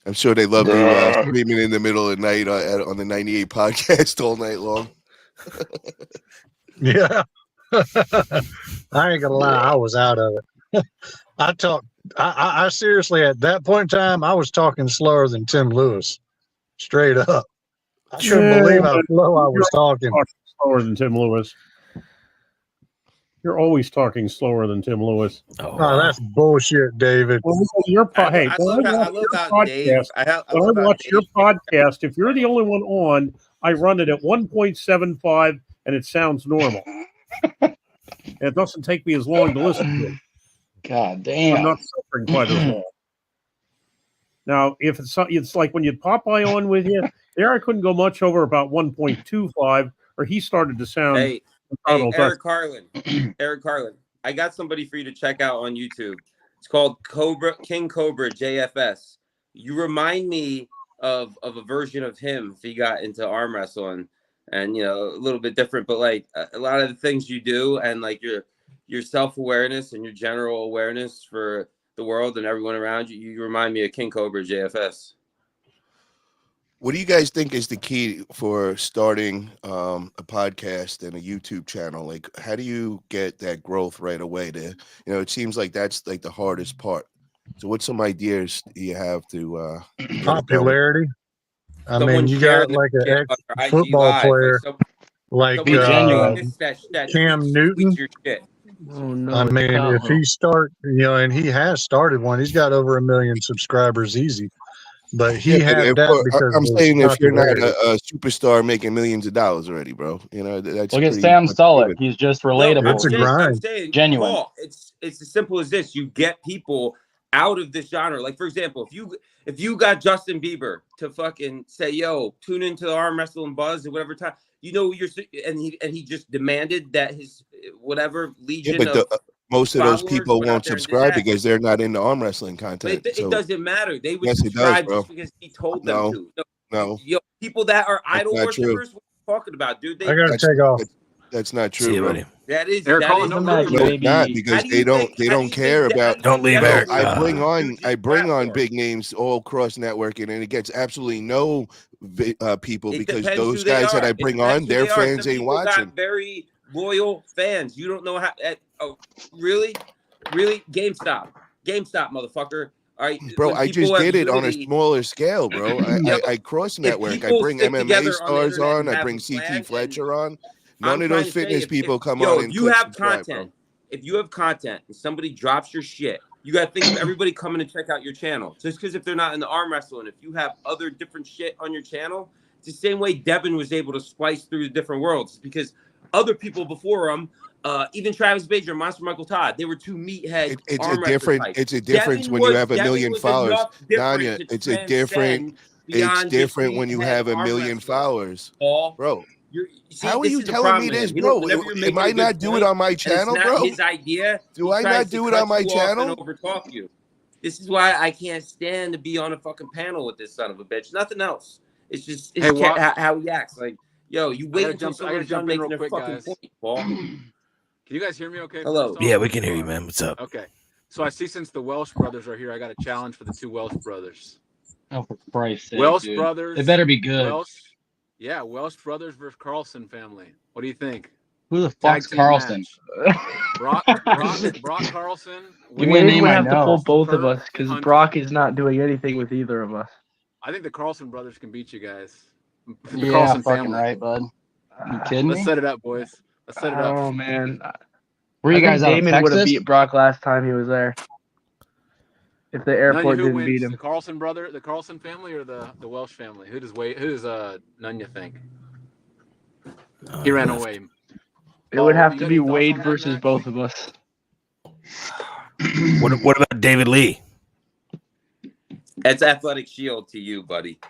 E: I'm sure they love you screaming in the middle of the night on the 98 podcast all night long.
H: Yeah. I ain't gonna lie, I was out of it. I seriously, at that point in time, I was talking slower than Tim Lewis. Straight up. I couldn't believe how slow I was talking.
G: Slower than Tim Lewis. You're always talking slower than Tim Lewis.
H: Oh, that's bullshit, David.
G: Well,
C: I love how Dave.
G: When I watch your podcast, if you're the only one on, I run it at 1.75 and it sounds normal. And it doesn't take me as long to listen to it.
F: God damn.
G: I'm not suffering quite as long. Now, if it's like when you had Popeye on with you, there I couldn't go much over about 1.25, or he started to sound.
C: Hey, Eric Carlin. Eric Carlin. I got somebody for you to check out on YouTube. It's called King Cobra JFS. You remind me of a version of him if he got into arm wrestling, and a little bit different, but like a lot of the things you do, and like your self-awareness and your general awareness for the world and everyone around you, you remind me of King Cobra JFS.
E: What do you guys think is the key for starting a podcast and a YouTube channel? Like, how do you get that growth right away? It seems like that's like the hardest part. So what's some ideas you have to
H: popularity? I mean, you got like an ex-football player like Cam Newton.
D: Oh, no,
H: I mean, if he and he has started one, he's got over 1 million subscribers easy. But he had that because
E: I'm saying if you're not a superstar making millions of dollars already, bro, that's
F: look at Sam Sulek. He's just relatable.
H: No, it's a grind.
F: Genuine.
C: Paul, it's as simple as this. You get people out of this genre. Like, for example, if you got Justin Bieber to fucking say, yo, tune into the Arm Wrestling Buzz at whatever time, and he just demanded that his whatever legion of
E: most of those people won't subscribe because they're not into arm wrestling content.
C: It doesn't matter. They would subscribe just because he told them to.
E: No.
C: People that are idol worshippers, what are you talking about, dude?
H: I gotta take off.
E: That's not
A: See
E: true,
A: you,
E: bro.
A: buddy.
C: That is
I: Eric,
C: that
I: call
C: is
I: the
F: Just
I: number.
F: imagine
E: No, it's
F: maybe.
E: not because
C: How do
E: they
C: you
E: don't
C: think-
E: they
C: how do
E: don't
C: you
E: care
C: think
E: about.
A: Don't leave
E: Bro,
A: Eric.
E: I bring on
C: Huge
E: I bring on
C: platform.
E: big names all cross networking, and it gets absolutely no people
C: It
E: because
C: depends
E: those
C: who they
E: guys that
C: are.
E: I
C: It
E: bring
C: depends
E: on,
C: who
E: their
C: they are.
E: fans
C: Some
E: ain't
C: people
E: watching.
C: got very loyal fans. You don't know how. Oh, really? GameStop, motherfucker. All right,
E: Bro,
C: when
E: I
C: people
E: just
C: have
E: did it on a
C: unity-
E: smaller scale, bro.
C: Yo,
E: I cross
C: if
E: network. I
C: people
E: bring
C: stick
E: MMA
C: together on the
E: stars
C: internet
E: on.
C: and
E: I
C: have
E: bring
C: a
E: CT
C: plan,
E: Fletcher on.
C: I'm
E: None of
C: trying
E: those
C: to say,
E: fitness people come
C: yo,
E: on
C: if
E: and
C: you
E: click
C: have
E: subscribe, bro.
C: content, if you have content and somebody drops your shit, you got to think of everybody coming to check out your channel. Just because if they're not in the arm wrestling, if you have other different shit on your channel, it's the same way Devin was able to splice through the different worlds because other people before him, even Travis Baker, Monster Michael Todd, they were two meathead
E: It's a
C: arm wrestler
E: different.
C: types.
E: It's a difference when you have a
C: Devin
E: million
C: was
E: followers,
C: enough different
E: Nanya.
C: to
E: It's a different.
C: transcend
E: It's
C: beyond just
E: different when you
C: meathead
E: have a
C: arm
E: million
C: wrestler.
E: followers,
C: Paul,
E: bro.
C: see,
E: How are
C: this
E: you
C: is the
E: telling me
C: problem,
E: this,
C: man. You know,
E: bro?
C: whenever you're
E: Am
C: making
E: I
C: a good
E: not do it
C: point
E: on my
C: and it's
E: channel,
C: not
E: bro?
C: his idea,
E: Do
C: he
E: I
C: tries
E: not
C: to
E: do it
C: cut
E: on my
C: you off and
E: channel?
C: overtalk you. This is why I can't stand to be on a fucking panel with this son of a bitch. Nothing else. It's just
I: Hey,
C: how he acts. Like, yo, you wait until
I: I gotta
C: someone's
I: jump
C: done
I: in
C: making
I: real
C: their
I: quick,
C: fucking
I: guys.
C: point, Paul.
I: Can you guys hear me okay?
C: Hello.
I: First off?
A: Yeah, we can hear you, man. What's up?
I: Okay. So I see since the Welsh brothers are here, I got a challenge for the two Welsh brothers.
F: Oh, for Christ's sake,
I: Welsh
F: dude.
I: brothers.
F: They better be good.
I: Welsh brothers versus Carlson family. What do you think?
F: Who the
I: Tag
F: fuck's
I: team
F: Carlson?
I: match. Brock Carlson.
F: Give me a name
J: would
F: I
J: have to
F: know.
J: pull both of
I: Kurt
J: us because
I: Hunter.
J: Brock is not doing anything with either of us.
I: I think the Carlson brothers can beat you guys. The
F: Yeah,
I: Carlson
F: fucking
I: family.
F: right, bud. You kidding
I: Let's
F: me?
I: set it up, boys. Let's set it up.
J: Oh man,
F: Were you
J: I think
F: guys out of
J: Damon would have
F: Texas?
J: beat Brock last time he was there. If the airport
I: Nunya, who
J: didn't
I: wins?
J: beat him,
I: The Carlson family, or the Welsh family? Who does Nunya think? He ran
A: Left.
I: away.
J: it would
I: Paul,
J: have
I: you
J: to
I: got
J: be
I: any thoughts
J: Wade
I: on that
J: versus
I: match?
J: both of us.
A: What about David Lee?
C: That's Athletic Shield to you, buddy.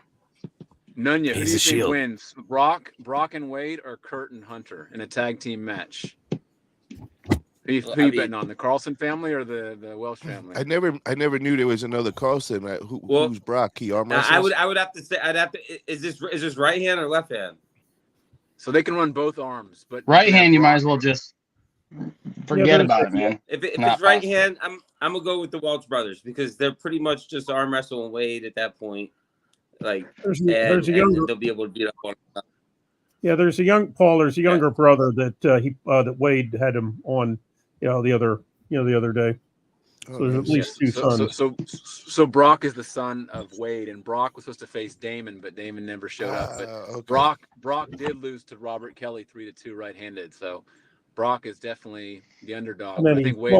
I: Nunya, who
A: He's
I: do you
A: a
I: think
A: shield.
I: wins? Brock and Wade, or Kurt and Hunter in a tag team match? Who you betting on? The Carlson family or the Welsh family?
E: I never knew there was another Carlson. Who's Brock? He arm
C: Now,
E: wrestles?
C: I would have to say is this right hand or left hand?
I: So they can run both arms, but
F: Right hand, you might as well just forget about it, man.
C: If
F: Not
C: it's right
F: possible.
C: hand, I'm gonna go with the Welch brothers because they're pretty much just arm wrestling Wade at that point. Like,
G: There's
C: and
G: a younger,
C: they'll be able to beat up on.
G: yeah. There's a younger brother that that Wade had him on, the other day. So there's at least two sons.
I: So Brock is the son of Wade, and Brock was supposed to face Damon, but Damon never showed up. But
E: Okay.
I: Brock did lose to Robert Kelly 3-2 right-handed. So Brock is definitely the underdog. I think Wade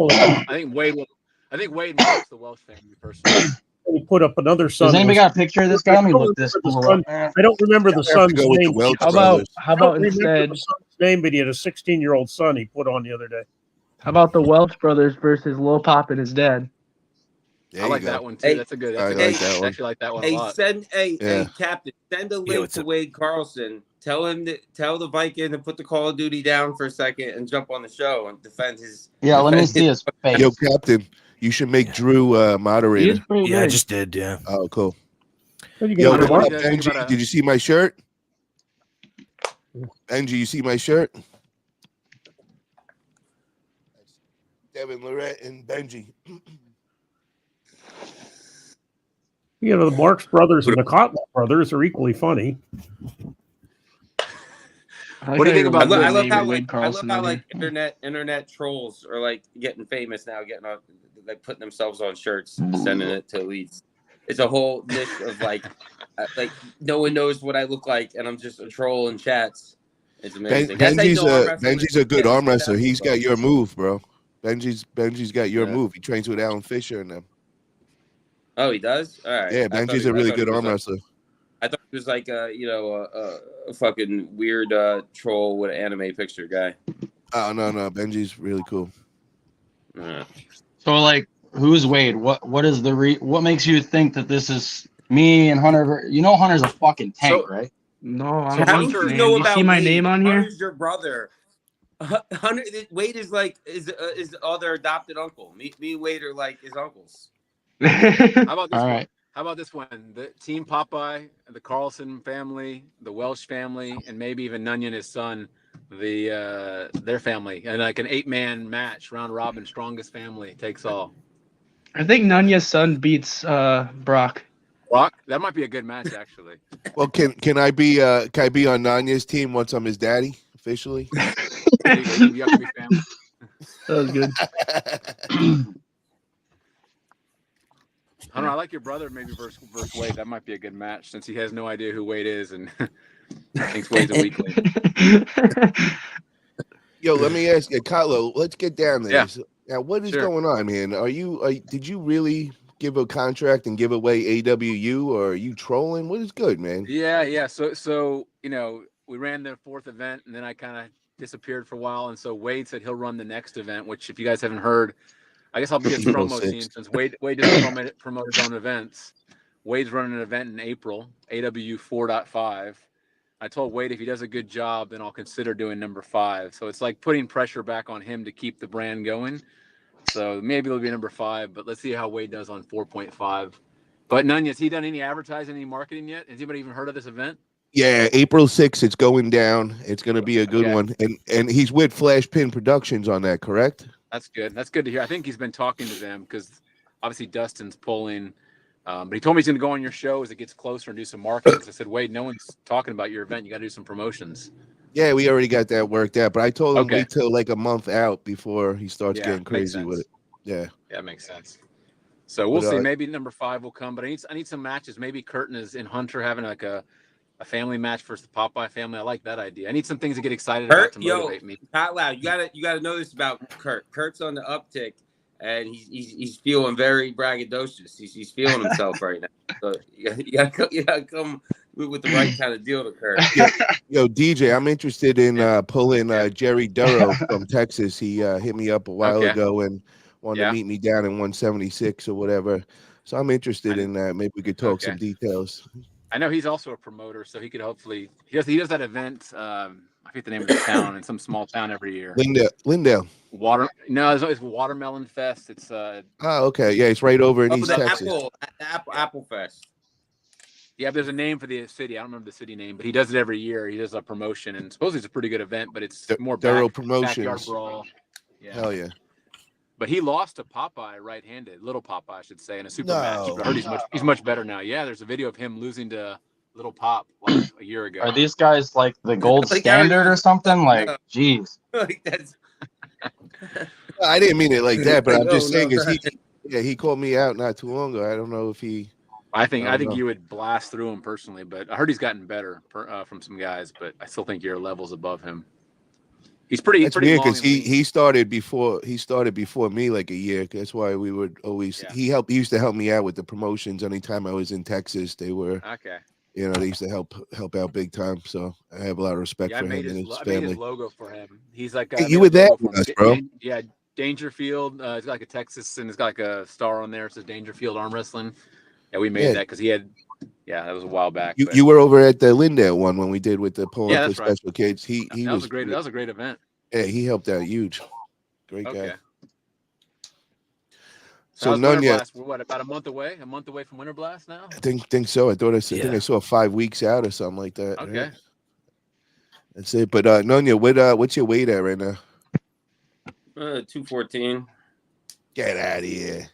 I: wins the Welsh family personally.
G: He put up another son.
F: Does anybody got a picture of this guy? Let me look this fool up.
G: I don't remember the
E: have to
G: son's
E: go with the
G: name.
E: Welch
J: How
E: brothers.
J: about
G: I don't remember
J: instead?
G: the son's name, but he had a 16-year-old son he put on the other day.
J: How about the Welch brothers versus Lil Pop and his dad?
E: There
I: I
E: you
I: like
E: go.
I: that one too.
C: Hey,
I: That's a good.
E: I
I: That's a
E: like
I: good.
E: that
I: I
E: one.
I: actually like that one a
C: Hey,
I: lot.
C: hey, Captain, send a link
A: what's
C: to
A: up?
C: Wade Carlson. Tell the Viking to put the Call of Duty down for a second and jump on the show and defend his.
F: Yeah, let me see his face.
E: Yo, Captain, you should make Drew
J: He
E: moderator.
J: is pretty
A: Yeah, I
J: big.
A: just did. Yeah.
E: Oh, cool.
G: What are you
E: Yo,
G: gonna do?
E: what up,
I: What do you think
E: Benji?
I: about
E: Did you see my shirt? Benji, you see my shirt? Devin, Lorette, and Benji.
G: The Marx brothers and the Kotler brothers are equally funny.
J: I like
I: What do you
J: how
I: think
J: you're
I: about
C: I
J: naming
C: love how
J: Wade Carlson on here.
C: internet trolls are like getting famous now, getting on, like putting themselves on shirts, sending it to elites. It's a whole niche of like no one knows what I look like, and I'm just a troll in chats. It's amazing.
E: Benji's a good arm wrestler. He's
C: bro.
E: got your move, bro. Benji's got your
C: Yeah.
E: move. He trains with Alan Fisher and them.
C: Oh, he does. All right.
E: Yeah, Benji's a really good arm wrestler.
C: I thought he was like a fucking weird troll with an anime picture guy.
E: Oh no, Benji's really cool.
F: So, like, who's Wade? What is what makes you think that this is me and Hunter? You know, Hunter's a fucking tank, right?
J: No,
I: So
J: I'm
C: How
J: weak,
C: do you
J: man.
C: know
J: You
C: about
J: see my
C: Wade?
J: name on here?
C: Hunter's your brother. Hunter, Wade is like is their adopted uncle. Me and Wade are like his uncles.
I: How about this
F: All
I: one?
F: right.
I: How about this one? The Team Popeye, the Carlson family, the Welsh family, and maybe even Nunya and his son their family, and like an 8-man match, round robin, strongest family takes all.
D: I think Nunya's son beats Brock.
I: Brock, that might be a good match actually.
E: Well, can I be on Nanya's team once I'm his daddy officially?
I: You have to be family.
D: That was good.
I: I don't know. I like your brother maybe versus Wade. That might be a good match since he has no idea who Wade is and thinks Wade's a weakling.
E: Yo, let me ask you, Carlo. Let's get down there.
I: Yeah.
E: Now, what is
I: Sure.
E: going on, man? Did you really give a contract and give away AWU, or are you trolling? What is good, man?
I: Yeah. So we ran the 4th event, and then I kind of disappeared for a while, and so Wade said he'll run the next event. Which, if you guys haven't heard, I guess I'll be his promo team since Wade doesn't promote his own events. Wade's running an event in April, AWU 4.5. I told Wade if he does a good job, then I'll consider doing number 5. So it's like putting pressure back on him to keep the brand going. So maybe it'll be number 5, but let's see how Wade does on 4.5. But Nunya, has he done any advertising, any marketing yet? Has anybody even heard of this event?
E: Yeah, April 6th, it's going down. It's going to be a good one. And he's with Flash Pin Productions on that, correct?
I: That's good. That's good to hear. I think he's been talking to them because obviously Dustin's pulling. But he told me he's going to go on your show as it gets closer and do some marketing. So I said, Wade, no one's talking about your event. You got to do some promotions.
E: Yeah, we already got that worked out. But I told him wait till like a month out before he starts getting crazy with it. Yeah.
I: Yeah, that makes sense. So we'll see. Maybe number 5 will come. But I need some matches. Maybe Curtin is in Hunter having like a family match versus the Popeye family. I like that idea. I need some things to get excited about to motivate me.
C: Pat Loud, you gotta know this about Kurt. Kurt's on the uptick, and he's feeling very braggadocious. He's feeling himself right now. So you gotta come with the right kind of deal to Kurt.
E: Yo, DJ, I'm interested in pulling Jerry Durrow from Texas. He hit me up a while ago and wanted to meet me down in 176 or whatever. So I'm interested in that. Maybe we could talk some details.
I: I know he's also a promoter, so he could hopefully he does that event. I forget the name of the town in some small town every year.
E: Lindale.
I: It's Watermelon Fest. It's
E: okay. Yeah, it's right over in East Texas.
C: Apple Fest.
I: Yeah, there's a name for the city. I don't remember the city name, but he does it every year. He does a promotion, and supposedly it's a pretty good event, but it's more
E: Durrow
I: backyard
E: Promotions.
I: brawl. Yeah.
E: Hell yeah.
I: But he lost to Popeye right-handed, Little Popeye, I should say, in a super match. But I heard he's much better now. Yeah, there's a video of him losing to Little Pop like a year ago.
F: Are these guys like the gold standard or something? Like, geez.
E: I didn't mean it like that, but I'm just saying he called me out not too long ago. I don't know if he.
I: I think you would blast through him personally, but I heard he's gotten better from some guys. But I still think your level's above him. He's pretty.
E: That's weird because he started before me like a year. That's why we would always he used to help me out with the promotions anytime I was in Texas. They were they used to help out big time. So I have a lot of respect for him and his family.
I: I made his logo for him. He's like
E: you were there with us, bro.
I: Yeah, Dangerfield. It's got like a Texas and it's got like a star on there. It says Dangerfield Arm Wrestling. Yeah, we made that because he had. Yeah, that was a while back.
E: You were over at the Lindale one when we did with the pulling for special kids. That was
I: a great event.
E: Yeah, he helped out huge. Great guy.
I: So Nunya, we're what, about a month away? A month away from Winter Blast now?
E: I think so. I think I saw 5 weeks out or something like that.
I: Okay.
E: Right? That's it. But Nunya, what's your weight at right now?
C: 214.
E: Get out of here.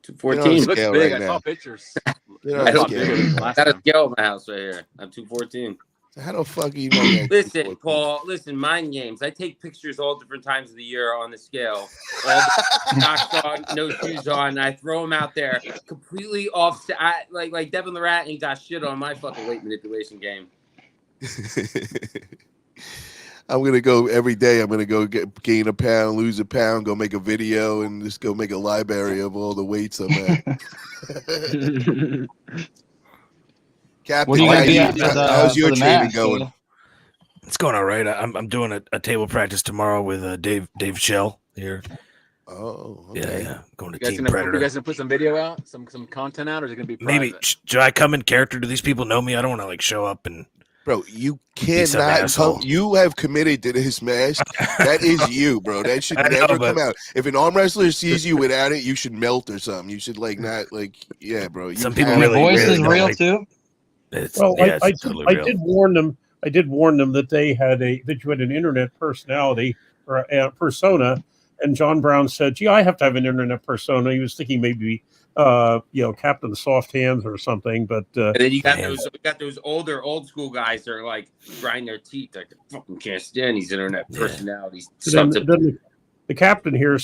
C: 214.
I: Looks big. I saw pictures.
C: I got a scale in my house right here. I'm 214.
E: How the fuck are you know that?
C: Listen, Paul. Listen, mind games. I take pictures all different times of the year on the scale. All the socks on, no shoes on. I throw them out there completely off. Like Devin Lorette ain't got shit on my fucking weight manipulation game.
E: I'm gonna go every day. I'm gonna go gain a pound, lose a pound, go make a video, and just go make a library of all the weights I'm at. Captain, how's your training going?
A: It's going all right. I'm doing a table practice tomorrow with Dave Shell here.
E: Oh, okay.
A: Yeah. Going to Team Predator.
I: You guys gonna put some video out, some content out, or is it gonna be private?
A: Maybe should I come in character? Do these people know me? I don't want to like show up and.
E: Bro, you cannot. You have committed to this mask. That is you, bro. That should never come out. If an arm wrestler sees you without it, you should melt or something. You should yeah, bro.
A: Some people really.
D: Voice is real
A: like,
D: too.
G: I did warn them I did warn them that you had an internet personality or a persona, and John Brown said, "Gee, I have to have an internet persona." He was thinking maybe Captain Soft Hands or something, but
C: and then you got those older old school guys that are like grinding their teeth, like I fucking can't stand these internet personalities.
G: Then the captain here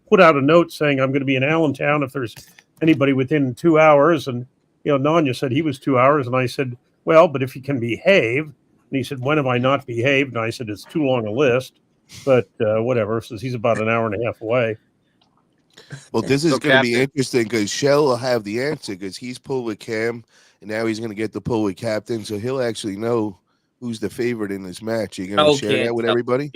G: put out a note saying, "I'm going to be in Allentown if there's anybody within 2 hours." And Nanya said he was 2 hours, and I said, "Well, but if you can behave." And he said, "When have I not behaved?" And I said, "It's too long a list, but whatever." Since he's about an hour and a half away.
E: Well, this is going to be interesting because Shell will have the answer because he's pulled with Cam, and now he's going to get the pull with Captain, so he'll actually know who's the favorite in this match. You're going to share that with everybody?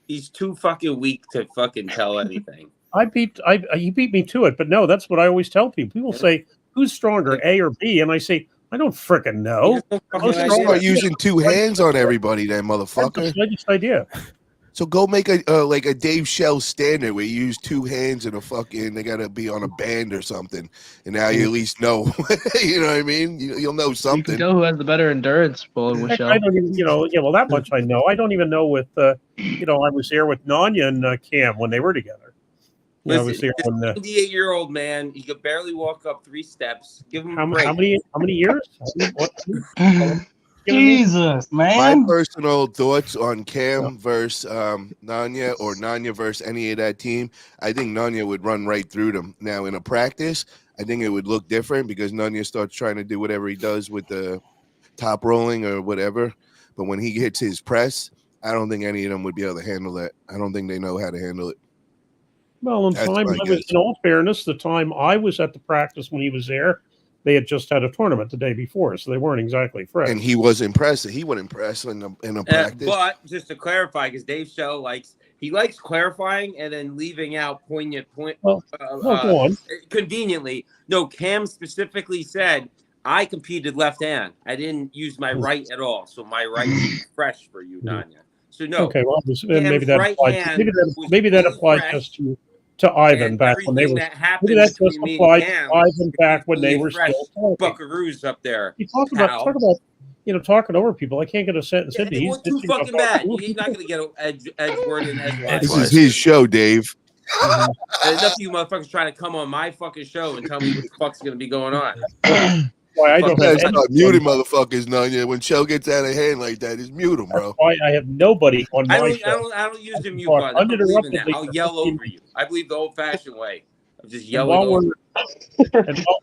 C: He's too fucking weak to fucking tell anything.
G: He beat me to it, but no, that's what I always tell people. People say, "Who's stronger, A or B?" And I say, "I don't frickin' know."
E: Start using two hands on everybody, then, motherfucker.
G: That's the idea.
E: So go make a like a Dave Shell standard where you use two hands and they got to be on a band or something, and now you at least know. You know what I mean? You'll know something.
J: You can know who has the better endurance, with Shell.
G: I don't even, that much I know. I don't even know with, I was there with Nanya and Cam when they were together.
C: Listen, this 78-year-old man, he could barely walk up 3 steps. Give him
G: how many years?
F: Jesus, man.
E: My personal thoughts on Cam versus Nanya or Nanya versus any of that team, I think Nanya would run right through them. Now, in a practice, I think it would look different because Nanya starts trying to do whatever he does with the top rolling or whatever. But when he hits his press, I don't think any of them would be able to handle that. I don't think they know how to handle it.
G: Well, in all fairness, the time I was at the practice when he was there, they had just had a tournament the day before, so they weren't exactly fresh.
E: And he was impressive. He wouldn't impress in a practice.
C: But just to clarify, because Dave Shell likes clarifying and then leaving out poignant point.
G: Go on.
C: Conveniently, no. Cam specifically said, "I competed left hand. I didn't use my right at all, so my right is fresh for you, Nanya." So no.
G: Okay, well, maybe that applies just to Ivan back when they were. Maybe that just applied to Ivan back when they were still talking.
C: Buckaroos up there.
G: You talk about talking over people. I can't get a sentence into.
C: He's too fucking bad. He's not going to get an edge word in edgewise.
E: This is his show, Dave.
C: Enough of you motherfuckers trying to come on my fucking show and tell me what the fuck's going to be going on.
G: Why I don't have
E: start muting motherfuckers, Nanya. When show gets out of hand like that, just mute them, bro.
G: Why I have nobody on my show.
C: I don't use the mute button. I don't believe in that. I'll yell over you. I believe the old-fashioned way of just yelling over.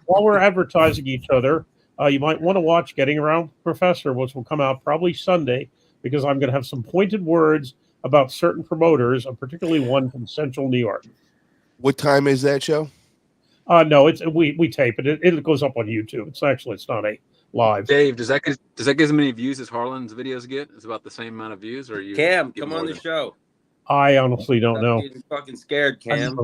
G: While we're advertising each other, you might want to watch Getting Around Professor, which will come out probably Sunday, because I'm going to have some pointed words about certain promoters, particularly one from Central New York.
E: What time is that show?
G: No, we tape it. It goes up on YouTube. It's not a live.
I: Dave, does that get as many views as Harlan's videos get? It's about the same amount of views, or you?
C: Cam, come on the show.
G: I honestly don't know.
C: Getting fucking scared, Cam.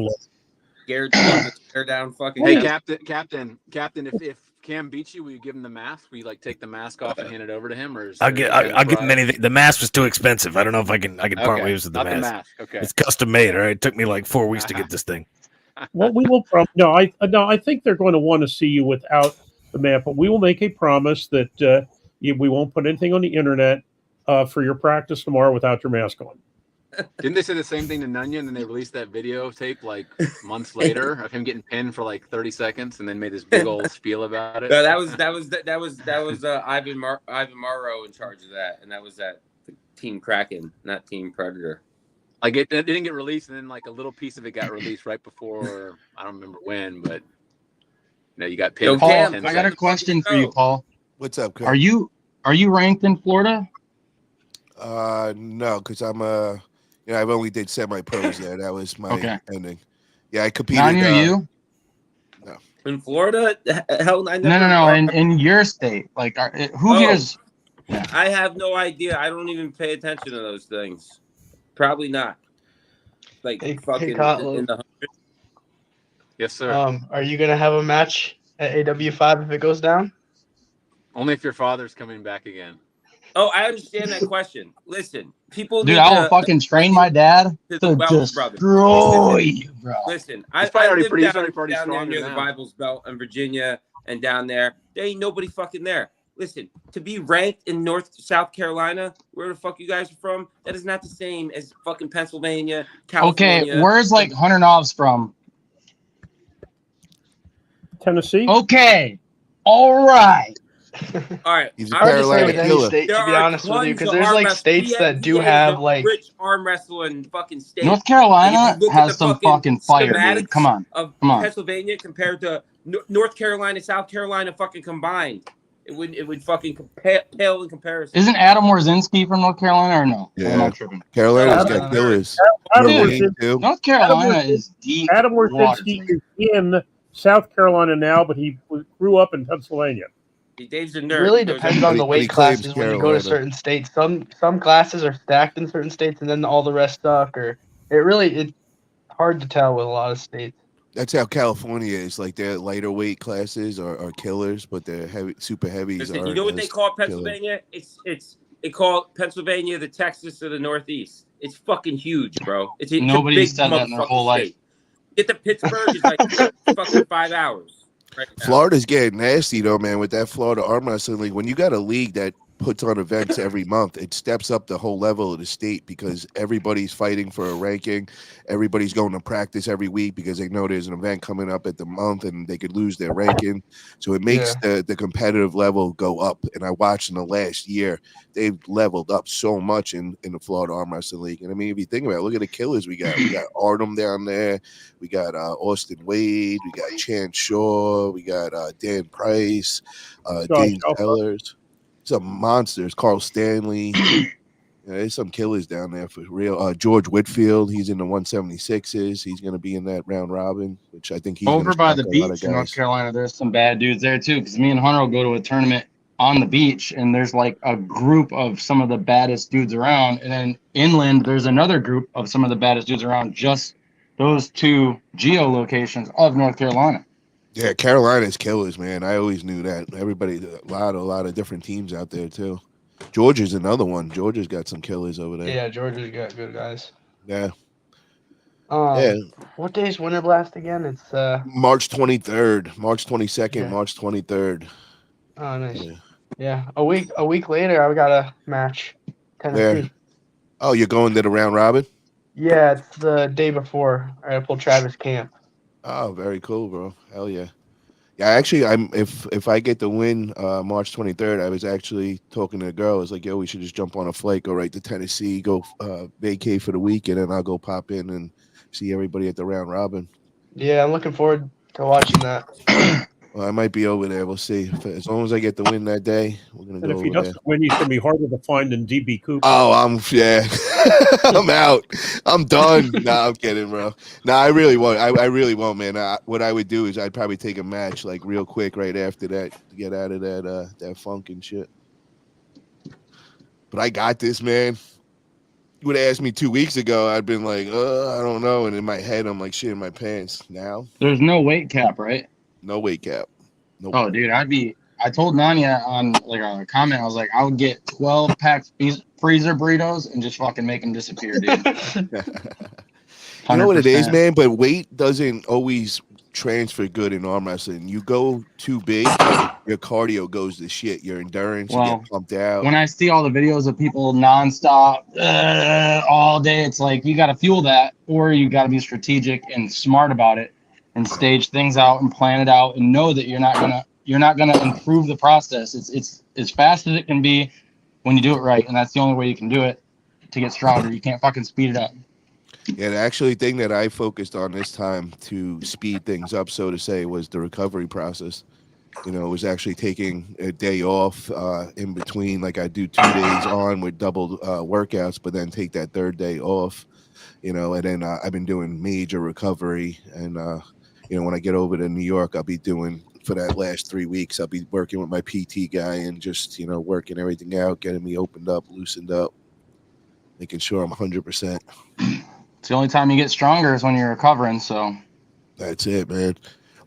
C: Scared to tear down fucking.
I: Hey, Captain. If Cam beats you, will you give him the mask? Will you take the mask off and hand it over to him, or?
A: I'll give him anything. The mask was too expensive. I don't know if I can part ways with the mask.
I: Okay,
A: it's custom made. All right, it took me like 4 weeks to get this thing.
G: Well, we will. I think they're going to want to see you without the map, but we will make a promise that we won't put anything on the internet for your practice tomorrow without your mask on.
I: Didn't they say the same thing to Nunyon, and then they released that videotape months later of him getting pinned for 30 seconds, and then made this big old spiel about it?
C: No, that was Ivan Morrow in charge of that, and that was the Team Kraken, not Team Predator.
I: It didn't get released, and then a little piece of it got released right before, I don't remember when, but you got pinned.
F: Paul, I got a question for you, Paul.
E: What's up, Chris?
F: Are you ranked in Florida?
E: No, because I'm I've only did semi-pros there. That was my ending. Yeah, I competed.
F: Not near you?
E: No.
C: In Florida? Hell, I never.
F: No. In your state, who gives?
C: Yeah. I have no idea. I don't even pay attention to those things. Probably not. Fucking in the 100.
I: Yes, sir.
J: Are you gonna have a match at AW5 if it goes down?
I: Only if your father's coming back again.
C: Oh, I understand that question. Listen, people.
F: Dude, I will fucking train my dad to destroy you, bro.
C: Listen, I live down near the Bible's Belt in Virginia and down there. There ain't nobody fucking there. listen, to be ranked in South Carolina, where the fuck you guys are from, that is not the same as fucking Pennsylvania, California.
F: Okay, where's like Hunter Knobs from?
G: Tennessee.
F: Okay, all right.
C: All right,
E: He's a
C: I'm just
E: Carolina
C: saying,
E: killer.
J: State,
C: there
J: to be
C: are
J: honest with you,
C: tons
J: because
C: of
J: there's
C: arm
J: like
C: wrestlers.
J: states that do
C: VA is
J: have
C: a
J: like
C: rich arm wrestling fucking state.
F: North
C: Like, if
F: Carolina
C: you look at
F: has
C: the
F: some fucking fire,
C: schematics
F: dude. Come on.
C: of
F: Come on.
C: Pennsylvania compared to North Carolina, South Carolina, fucking combined, it would fucking pale in comparison.
F: Isn't Adam Warzinski from North Carolina or no? Or am I
E: Yeah,
F: tripping?
E: Carolina's
C: No,
E: got killers.
G: Adam
F: Dude,
E: Wayne, too.
F: North Carolina is deep
G: Adam
F: waters.
G: Warzinski is in South Carolina now, but he grew up in Pennsylvania.
C: Dave's a
J: it
C: nerd.
J: really
C: He knows
J: depends on the
E: But he
J: weight
E: claims
J: classes when you go to
E: Carolina.
J: certain states. Some classes are stacked in certain states, and then all the rest suck. Or it's hard to tell with a lot of states.
E: That's how California is. Like their lighter weight classes are killers, but their heavy, super heavies
C: Listen,
E: are.
C: you know what they call Pennsylvania? They call Pennsylvania the Texas of the Northeast. It's fucking huge, bro. It's a
F: Nobody
C: big
F: said that in their whole
C: motherfucking
F: life.
C: state. Get to Pittsburgh, it's like fucking 5 hours. Right now.
E: Florida's getting nasty though, man. With that Florida arm wrestling league, when you got a league that puts on events every month, it steps up the whole level of the state because everybody's fighting for a ranking. Everybody's going to practice every week because they know there's an event coming up at the month and they could lose their ranking. So it makes the competitive level go up. And I watched in the last year, they've leveled up so much in the Florida Arm Wrestling League. And I mean, if you think about it, look at the killers we got. We got Artem down there. We got Austin Wade. We got Chance Shaw. We got Dan Price, Dean Sellers. Some monsters. Carl Stanley. There's some killers down there for real. George Whitfield, he's in the 176s. He's going to be in that round robin, which I think he's
F: over by the
E: shock a lot of
F: beach in North
E: guys.
F: Carolina. There's some bad dudes there too, because me and Hunter will go to a tournament on the beach, and there's like a group of some of the baddest dudes around, and then inland there's another group of some of the baddest dudes around. Just those two geolocations of North Carolina.
E: Yeah, Carolina's killers, man. I always knew that. Everybody, a lot of different teams out there too. Georgia's another one. Georgia's got some killers over there.
J: Yeah, Georgia's got good guys.
E: Yeah.
J: What day is Winter Blast again? It's
E: March 23rd, March 22nd,
J: Yeah.
E: March 23rd.
J: Oh, nice. Yeah. A week later, I got a match. Tennessee.
E: Where? Oh, you're going to the round robin?
J: Yeah, it's the day before. I pulled Travis Camp.
E: Oh, very cool, bro. Hell yeah. Yeah, actually, if I get the win March 23rd, I was actually talking to a girl. I was like, yo, we should just jump on a flight, go right to Tennessee, go vacate for the weekend, and I'll go pop in and see everybody at the round robin.
J: Yeah, I'm looking forward to watching that.
E: Well, I might be over there. We'll see. As long as I get the win that day, we're gonna
G: And
E: go
G: if he
E: over there.
G: doesn't win, he's going to be harder to find than DB Cooper.
E: Oh, I'm out. I'm done. Nah, I'm kidding, bro. Nah, I really won't. I really won't, man. What I would do is I'd probably take a match like real quick right after that to get out of that funk and shit. But I got this, man. You would have asked me 2 weeks ago, I'd been like, I don't know. And in my head, I'm like shit in my pants. Now,
F: There's no weight cap, right?
E: no weight cap. Nope.
F: Oh, dude, I told Nanya on like a comment, I was like, I would get 12 packs freezer burritos and just fucking make them disappear, dude.
E: You know what it is,
F: 100%.
E: man? But weight doesn't always transfer good in arm wrestling. You go too big, your cardio goes to shit. Your endurance, you
F: Well,
E: get pumped out.
F: When I see all the videos of people nonstop all day, it's like you got to fuel that, or you got to be strategic and smart about it and stage things out and plan it out and know that you're not gonna improve the process. It's as fast as it can be when you do it right, and that's the only way you can do it to get stronger. You can't fucking speed it up.
E: Yeah, the actually thing that I focused on this time to speed things up, so to say, was the recovery process. You know, it was actually taking a day off in between. Like I do 2 days on with double workouts, but then take that third day off. You know, and then I've been doing major recovery. And, you know, when I get over to New York, I'll be doing, for that last 3 weeks, I'll be working with my PT guy and just, you know, working everything out, getting me opened up, loosened up, making sure I'm 100%.
F: It's the only time you get stronger is when you're recovering. So
E: That's it, man.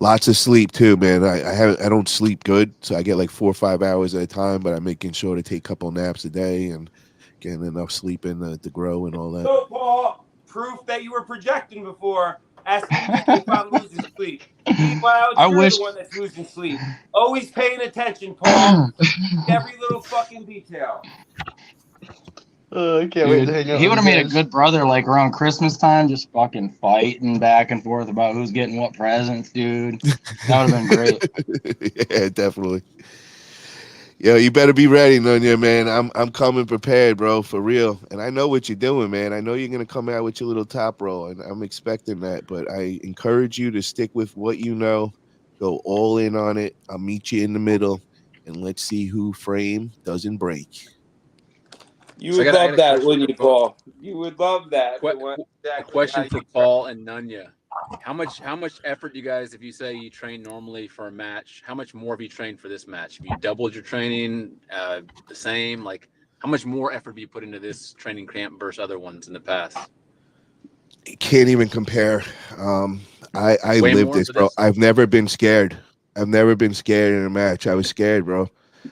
E: Lots of sleep too, man. I don't sleep good, so I get like 4 or 5 hours at a time, but I'm making sure to take a couple naps a day and getting enough sleep in to grow and all that.
C: So, Paul, proof that you were projecting before. Ask me if I lose sleep. Meanwhile,
F: I
C: you're
F: wish.
C: the one that's losing sleep. Always paying attention, Paul. Every little fucking detail.
J: I can't wait to
F: Dude,
J: hang out
F: he
J: with
F: would
J: you
F: have made a
J: guys.
F: good brother, like around Christmas time, just fucking fighting back and forth about who's getting what presents, dude. That would have been great.
E: Yeah, definitely. Yo, you better be ready, Nunya, man. I'm coming prepared, bro, for real. And I know what you're doing, man. I know you're gonna come out with your little top roll, and I'm expecting that. But I encourage you to stick with what you know, go all in on it. I'll meet you in the middle, and let's see who frame doesn't break.
C: You
I: So I
C: would
I: got
C: love
I: a
C: that,
I: question
C: wouldn't
I: for
C: you,
I: both.
C: Paul? You would love that.
I: A question for Paul and Nunya. How much effort you guys, if you say you train normally for a match, how much more have you trained for this match? Have you doubled your training, the same? Like, how much more effort have you put into this training camp versus other ones in the past?
E: Can't even compare. I
I: Way
E: lived
I: more
E: this,
I: for
E: bro.
I: this?
E: I've never been scared. I've never been scared in a match. I was scared, bro.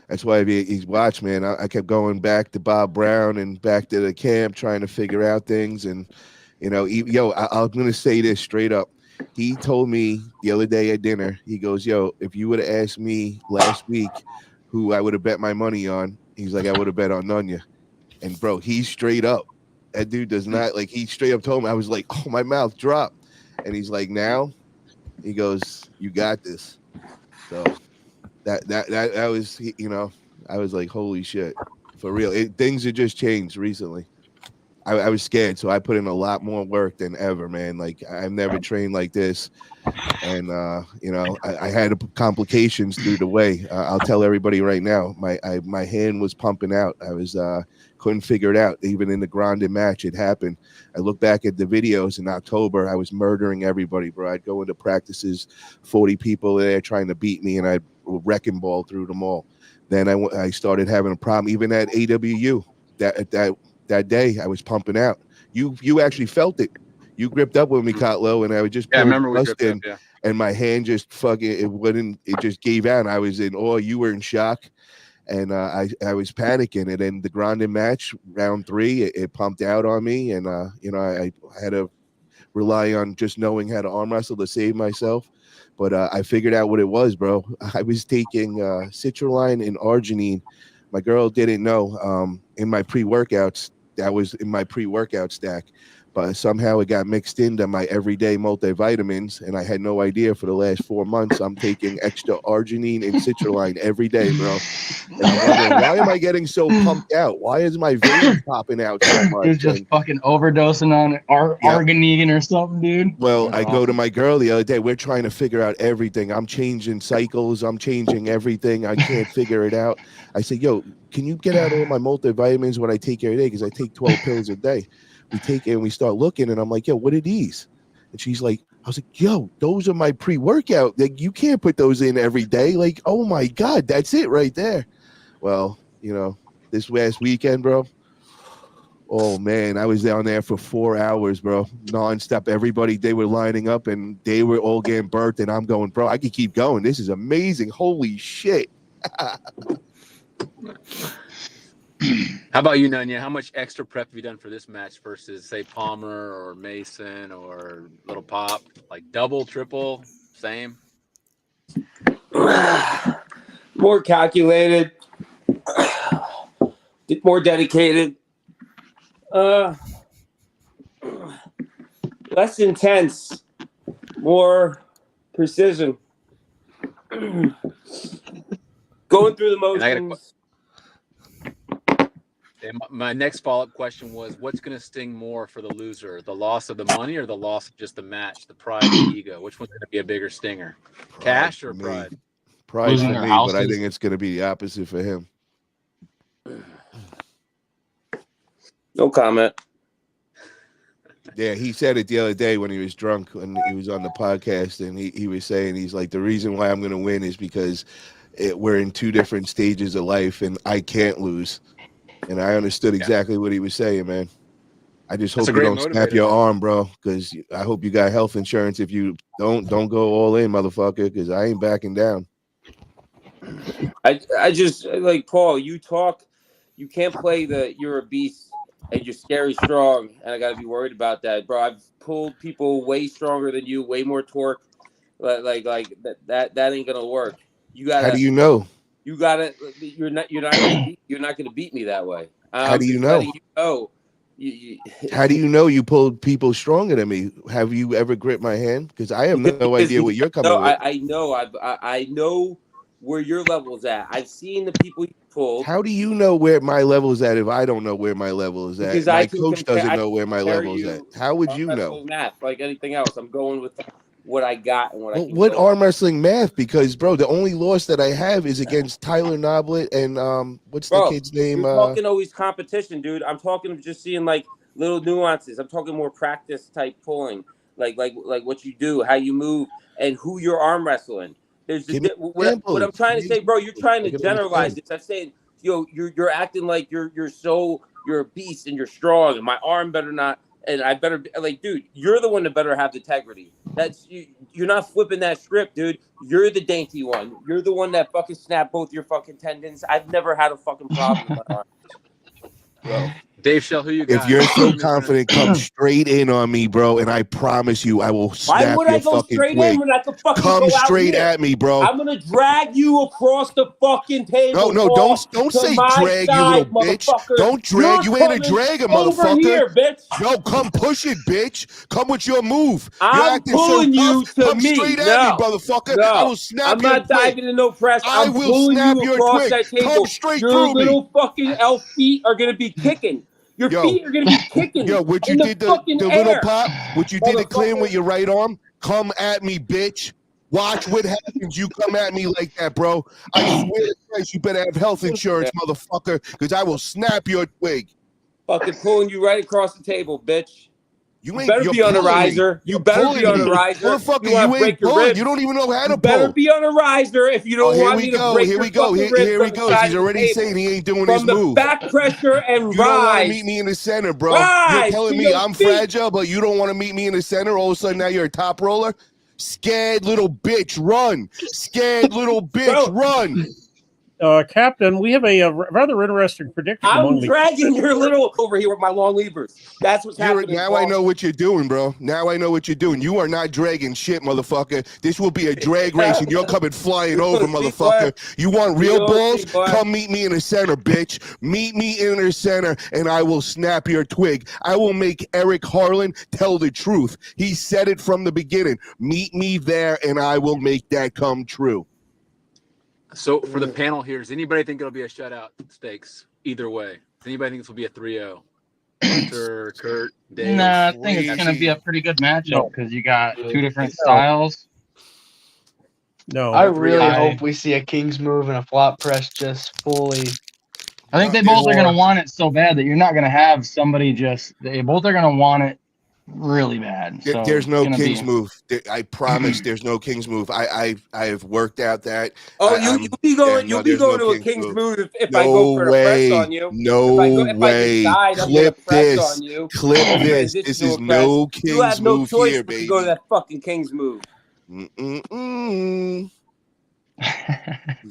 E: That's why he's watched, man. I kept going back to Bob Brown and back to the camp trying to figure out things. And, I'm going to say this straight up. He told me the other day at dinner, he goes, yo, if you would have asked me last week who I would have bet my money on, he's like, I would have bet on Nunya. And, bro, he's straight up. That dude does not, like, he straight up told me, I was like, oh, my mouth dropped. And he's like, now, he goes, you got this. So that was, I was like, holy shit, for real. Things have just changed recently. I was scared, so I put in a lot more work than ever, man. Like, I've never trained like this. And I had complications through the way. I'll tell everybody right now, my hand was pumping out. I was couldn't figure it out. Even in the Grande match, it happened. I look back at the videos in October. I was murdering everybody, bro. I'd go into practices, 40 people there trying to beat me, and I'd wrecking ball through them all. Then I started having a problem, even at AWU. That day, I was pumping out. You actually felt it. You gripped up with me, Kotlo, and I would just
I: Yeah, I
E: pull
I: remember we
E: thrust
I: gripped up,
E: in,
I: yeah.
E: and my hand just it just gave out. And I was in awe. You were in shock, and I was panicking. And then the Grande match, round 3, it pumped out on me, and I had to rely on just knowing how to arm wrestle to save myself. But I figured out what it was, bro. I was taking citrulline and arginine. My girl didn't know in my pre-workouts. That was in my pre-workout stack. But somehow it got mixed into my everyday multivitamins, and I had no idea. For the last 4 months, I'm taking extra arginine and citrulline every day, bro. And I'm wondering, why am I getting so pumped out? Why is my veins popping out so much?
F: He was just fucking overdosing on arginine or something, dude.
E: Well,
F: That's
E: I go to
F: awesome.
E: my girl the other day. We're trying to figure out everything. I'm changing cycles. I'm changing everything. I can't figure it out. I said, yo, can you get out all my multivitamins when I take every day? Because I take 12 pills a day. We take it and we start looking, and I'm like, yo, what are these? And she's like, I was like, yo, those are my pre-workout. Like, you can't put those in every day. Like, oh my God, that's it right there. Well, this last weekend, bro. Oh man, I was down there for 4 hours, bro, nonstop. Everybody, they were lining up and they were all getting burnt, and I'm going, bro, I could keep going. This is amazing. Holy shit.
I: How about you, Nunya? How much extra prep have you done for this match versus, say, Palmer or Mason or Little Pop? Like double, triple, same?
C: More calculated, more dedicated, less intense, more precision. Going through the motions.
I: And my next follow-up question was, what's going to sting more for the loser, the loss of the money or the loss of just the match, the pride, the ego? Which one's going to be a bigger stinger? Cash or pride?
E: Pride
F: Losing
E: for
F: their
E: me,
F: houses.
E: but I think it's going to be the opposite for him.
C: No comment.
E: Yeah, he said it the other day when he was drunk, when he was on the podcast, and he was saying, he's like, the reason why I'm going to win is because we're in 2 different stages of life, and I can't lose. And I understood exactly what he was saying, man. I just hope you don't snap your arm, bro, because I hope you got health insurance. If you don't go all in, motherfucker, because I ain't backing down.
C: I just, like, Paul, you can't play you're a beast and you're scary strong, and I got to be worried about that, bro. I've pulled people way stronger than you, way more torque, Like that ain't gonna work. You gotta.
E: How do you know?
C: You gotta. You're not gonna beat me that way.
E: How do you
C: just
E: know?
C: letting you know.
E: How do you know you pulled people stronger than me? Have you ever gripped my hand? Because I have no idea what you're coming with.
C: I know. I know where your level's at. I've seen the people you pulled.
E: How do you know where my level is at if I don't know where my level is at?
C: Because
E: my coach doesn't know where my level is at. How would you know?
C: Wrestling math, like anything else. I'm going with what I got and what I can.
E: What arm wrestling math? Because bro, the only loss that I have is against Tyler Noblet and what's the kid's name?
C: You're talking always competition, dude. I'm talking just seeing like little nuances. I'm talking more practice type pulling, like what you do, how you move, and who you're arm wrestling. There's what I'm trying to say, bro. You're trying to generalize this. I'm saying, you're acting like you're a beast and you're strong, and my arm better not, and I better be, like, dude. You're the one that better have the integrity. That's you. You're not flipping that script, dude. You're the dainty one. You're the one that fucking snapped both your fucking tendons. I've never had a fucking problem with my arm. Bro.
I: Dave Shell, who you got?
E: If you're so confident, come straight in on me, bro, and I promise you, I will snap
C: Why would
E: your
C: I go
E: fucking
C: straight
E: twig.
C: in when I can fucking
E: Come
C: go out
E: straight
C: here?
E: at me, bro.
C: I'm gonna drag you across the fucking table.
E: No, don't say drag, you little bitch. Don't drag. You ain't a dragger, motherfucker.
C: Over here, bitch.
E: No, come push it, bitch. Come with your move.
C: I'm pulling you to
E: come
C: me.
E: straight at me, motherfucker.
C: No,
E: I will snap
C: I'm
E: your
C: not diving in no press.
E: I
C: I'm
E: will
C: pulling
E: snap
C: you
E: your
C: across
E: twig.
C: that table.
E: Come straight
C: Your
E: through me.
C: little fucking elf feet are gonna be kicking. Your feet are gonna be kicking.
E: Yo, what you
C: in
E: did the little pop, what you did to clean with your right arm, come at me, bitch. Watch what happens. You come at me like that, bro. I swear to Christ, you better have health insurance, motherfucker, because I will snap your twig.
C: Fucking pulling you right across the table, bitch.
E: You
C: better be on a riser. You better be on a riser.
E: Motherfucker, you ain't pulling. You don't even know how to pull.
C: You better be on a riser if you don't want me to break your fucking ribs.
E: Here we go. He's already saying he ain't doing his move.
C: From the back pressure and
E: you don't want to
C: rise.
E: meet me in the center, bro.
C: Rise
E: You're telling
C: to
E: me
C: your
E: I'm
C: feet.
E: fragile, but you don't want to meet me in the center. All of a sudden, now you're a top roller. Scared little bitch, run! Scared little bitch, run!
G: Captain, we have a rather interesting prediction.
C: I'm dragging your little over here with my long levers. That's what's happening.
E: Now I know what you're doing, bro. Now I know what you're doing. You are not dragging shit, motherfucker. This will be a drag race, and you're coming flying over, motherfucker. You want real balls? Come meet me in the center, bitch. Meet me in the center, and I will snap your twig. I will make Eric Harlan tell the truth. He said it from the beginning. Meet me there, and I will make that come true.
I: So for the panel here, does anybody think it'll be a shutout stakes either way? Does anybody think this will be a 3-0? Hunter, Kurt, Dave?
F: Nah, I think it's going to be a pretty good matchup because you got two different styles.
G: No,
J: I really hope we see a King's move and a flop press just fully.
F: I think they both are going to want it so bad that you're not going to have somebody they both are going to want it really bad. So
E: there's no King's move. I promise there's no King's move. I have worked out that.
C: Oh, you'll be going to a King's move if I go for a press on you.
E: No way. Clip this. Clip this. This is no King's move here, baby.
C: Go to that fucking King's move.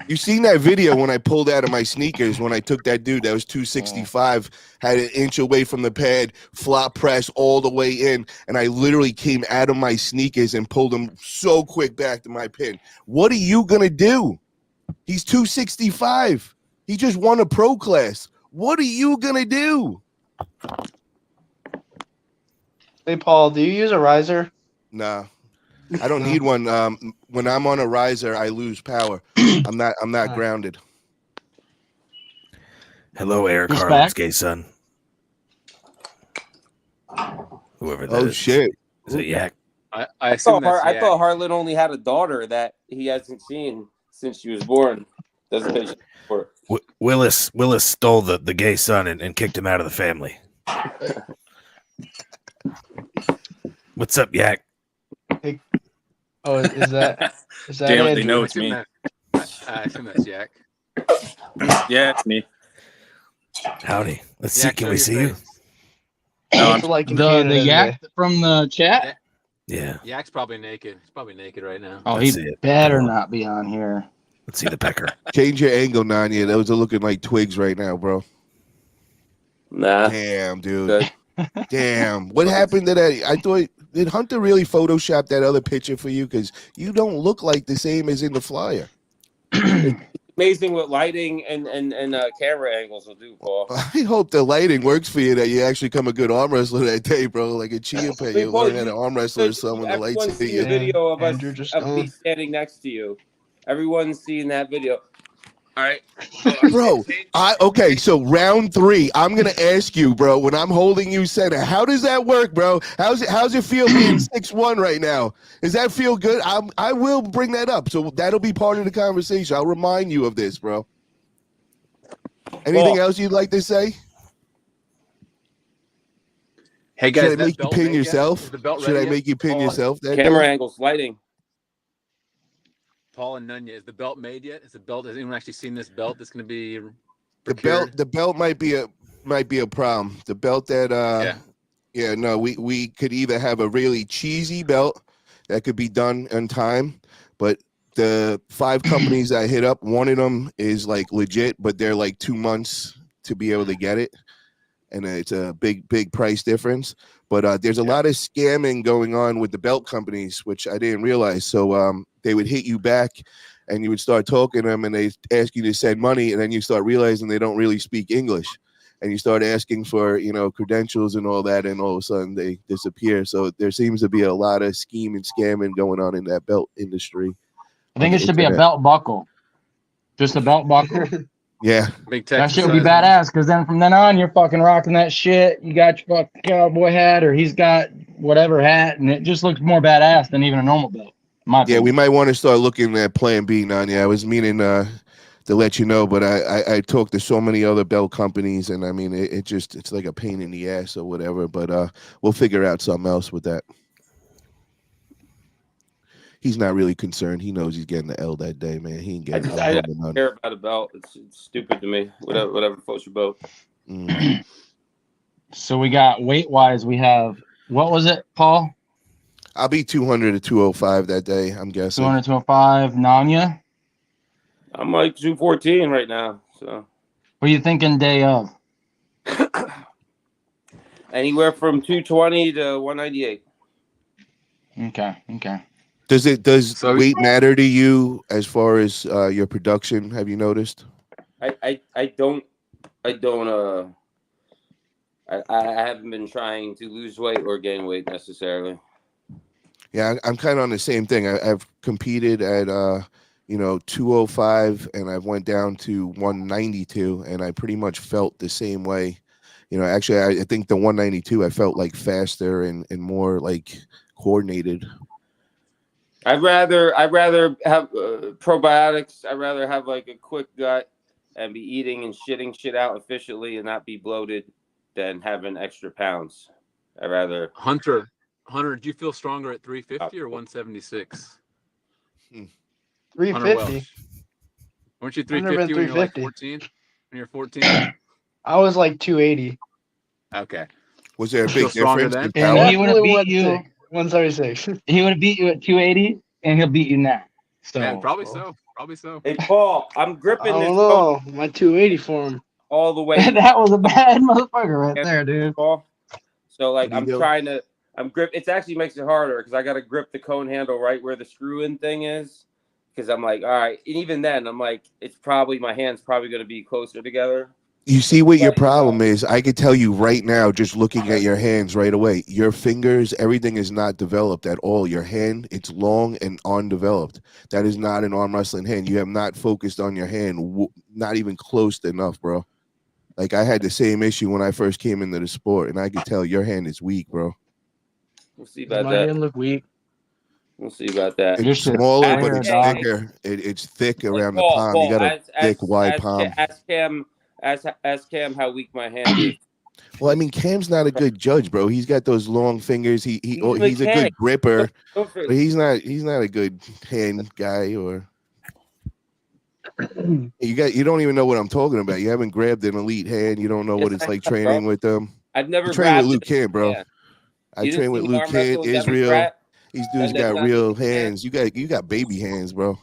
E: You seen that video when I pulled out of my sneakers when I took that dude that was 265, had an inch away from the pad, flop press all the way in, and I literally came out of my sneakers and pulled him so quick back to my pin. What are you gonna do? He's 265. He just won a pro class. What are you gonna do?
J: Hey Paul, do you use a riser?
E: Nah. I don't need one. When I'm on a riser, I lose power. I'm not grounded.
A: Hello, Eric Harlan's gay son. Whoever that is.
E: Oh shit!
A: Is it Yak?
C: I thought Harlan only had a daughter that he hasn't seen since she was born. Doesn't pay for it.
A: Willis stole the gay son and kicked him out of the family. What's up, Yak?
J: Hey. Oh, is that
K: Damn, they know it's me.
I: I assume that's Yak.
K: Yeah, it's me.
A: Howdy. Let's see. Can we see you?
K: No,
J: like
F: the Yak from the chat?
A: Yeah.
I: Yak's probably naked. He's probably naked right now.
F: Oh, he better not be on here.
A: Let's see the pecker.
E: Change your angle, Nanya. Those are looking like twigs right now, bro.
C: Nah.
E: Damn, dude. Damn. What happened to that? I thought Did Hunter really Photoshop that other picture for you? Because you don't look like the same as in the flyer.
C: Amazing what lighting and camera angles will do, Paul.
E: I hope the lighting works for you, that you actually come a good arm wrestler that day, bro. Like a chia pet, you
C: Paul,
E: learn how to arm wrestle or something when the lights
C: everyone's
E: hit
C: seen the
E: you.
C: video of
J: Andrew
C: us
J: just
C: of me
J: gone.
C: standing next to you. Everyone's seen that video. All right,
E: Bro, okay, so round 3, I'm gonna ask you, bro, when I'm holding you center, how does that work, bro? How's it feel being 6'1" right now? Does that feel good? I will bring that up, so that'll be part of the conversation. I'll remind you of this, bro. Anything else you'd like to say?
I: Hey guys,
E: should I
I: is that
E: make you
I: belt
E: pin
I: made yet?
E: yourself?
I: Is the belt
E: Should
I: ready
E: I
I: yet?
E: make you pin
I: Paul,
E: yourself? That
C: camera
E: day?
C: angles, lighting.
I: Paul and Nunya, is the belt made yet? Is the belt? Has anyone actually seen this belt? That's going to be
E: The
I: procured?
E: belt might be a problem. The belt that we could either have a really cheesy belt that could be done on time, but the 5 companies I hit up, one of them is like legit, but they're like 2 months to be able to get it, and it's a big price difference. But there's a lot of scamming going on with the belt companies, which I didn't realize. So they would hit you back, and you would start talking to them, and they ask you to send money, and then you start realizing they don't really speak English, and you start asking for credentials and all that, and all of a sudden they disappear. So there seems to be a lot of scheming, scamming going on in that belt industry.
F: I think it should be a belt buckle. Just a belt buckle.
E: Yeah.
I: Big
F: That
I: Texas
F: shit would be
I: size one.
F: badass, because then from then on, you're fucking rocking that shit. You got your fucking cowboy hat, or he's got whatever hat, and it just looks more badass than even a normal belt.
E: Yeah, we might want to start looking at Plan B, Nanya. I was meaning to let you know, but I talked to so many other belt companies, and I mean, it's like a pain in the ass or whatever, but we'll figure out something else with that. He's not really concerned. He knows he's getting the L that day, man. He ain't getting
C: I don't care about a belt. It's stupid to me. Whatever floats your boat.
F: So we got weight-wise, we have, what was it, Paul?
E: I'll be 200 to 205 that day, I'm guessing.
F: 200, 205. Nanya?
C: I'm like 214 right now. So
F: What are you thinking day of?
C: anywhere from 220 to 198.
F: Okay.
E: Does weight matter to you as far as your production? Have you noticed?
C: I haven't been trying to lose weight or gain weight necessarily.
E: Yeah, I'm kind of on the same thing. I've competed at 205, and I went down to 192, and I pretty much felt the same way. Actually, I think the 192 I felt like faster and more like coordinated.
C: I'd rather have probiotics. I'd rather have like a quick gut and be eating and shitting shit out efficiently and not be bloated than having extra pounds. I'd rather.
I: Hunter, do you feel stronger at 350 or 176?
J: 350.
I: Weren't you 350 when you were like 14? When you were 14?
J: I was like 280.
I: Okay.
E: Was there a
I: Feel
E: big
I: stronger
E: difference
I: then?
E: in power?
F: And he would have beat you.
J: 176.
F: He would have beat you at 280, and he'll beat you now. So
I: Yeah, probably so.
C: Hey, Paul, I'm gripping
J: I
C: this
J: don't know. My 280 for him.
C: all the way.
F: that was a bad motherfucker right there, dude.
C: Paul. So like
E: What do you do?
C: I'm grip. It actually makes it harder because I got to grip the cone handle right where the screw-in thing is. Because I'm like, all right, and even then, I'm like, my hand's probably going to be closer together.
E: You see what your problem is? I could tell you right now, just looking at your hands right away, your fingers, everything is not developed at all. Your hand, it's long and undeveloped. That is not an arm wrestling hand. You have not focused on your hand, not even close enough, bro. Like I had the same issue when I first came into the sport, and I could tell your hand is weak, bro.
C: We'll see about
J: My
C: that.
J: hand look weak.
C: We'll see about that.
E: It's smaller, but it's thicker. It's thick around the palm. You got a thick, wide palm.
C: Ask Cam how weak my hand is.
E: Well, I mean, Cam's not a good judge, bro. He's got those long fingers. He's a good gripper, but he's not a good hand guy. Or you don't even know what I'm talking about. You haven't grabbed an elite hand. You don't know what it's like training with them.
C: I've never
E: trained with Luke Cam, bro.
C: Yeah.
E: I trained with Luke Cam, Israel. These dudes got real hands. You got baby hands, bro.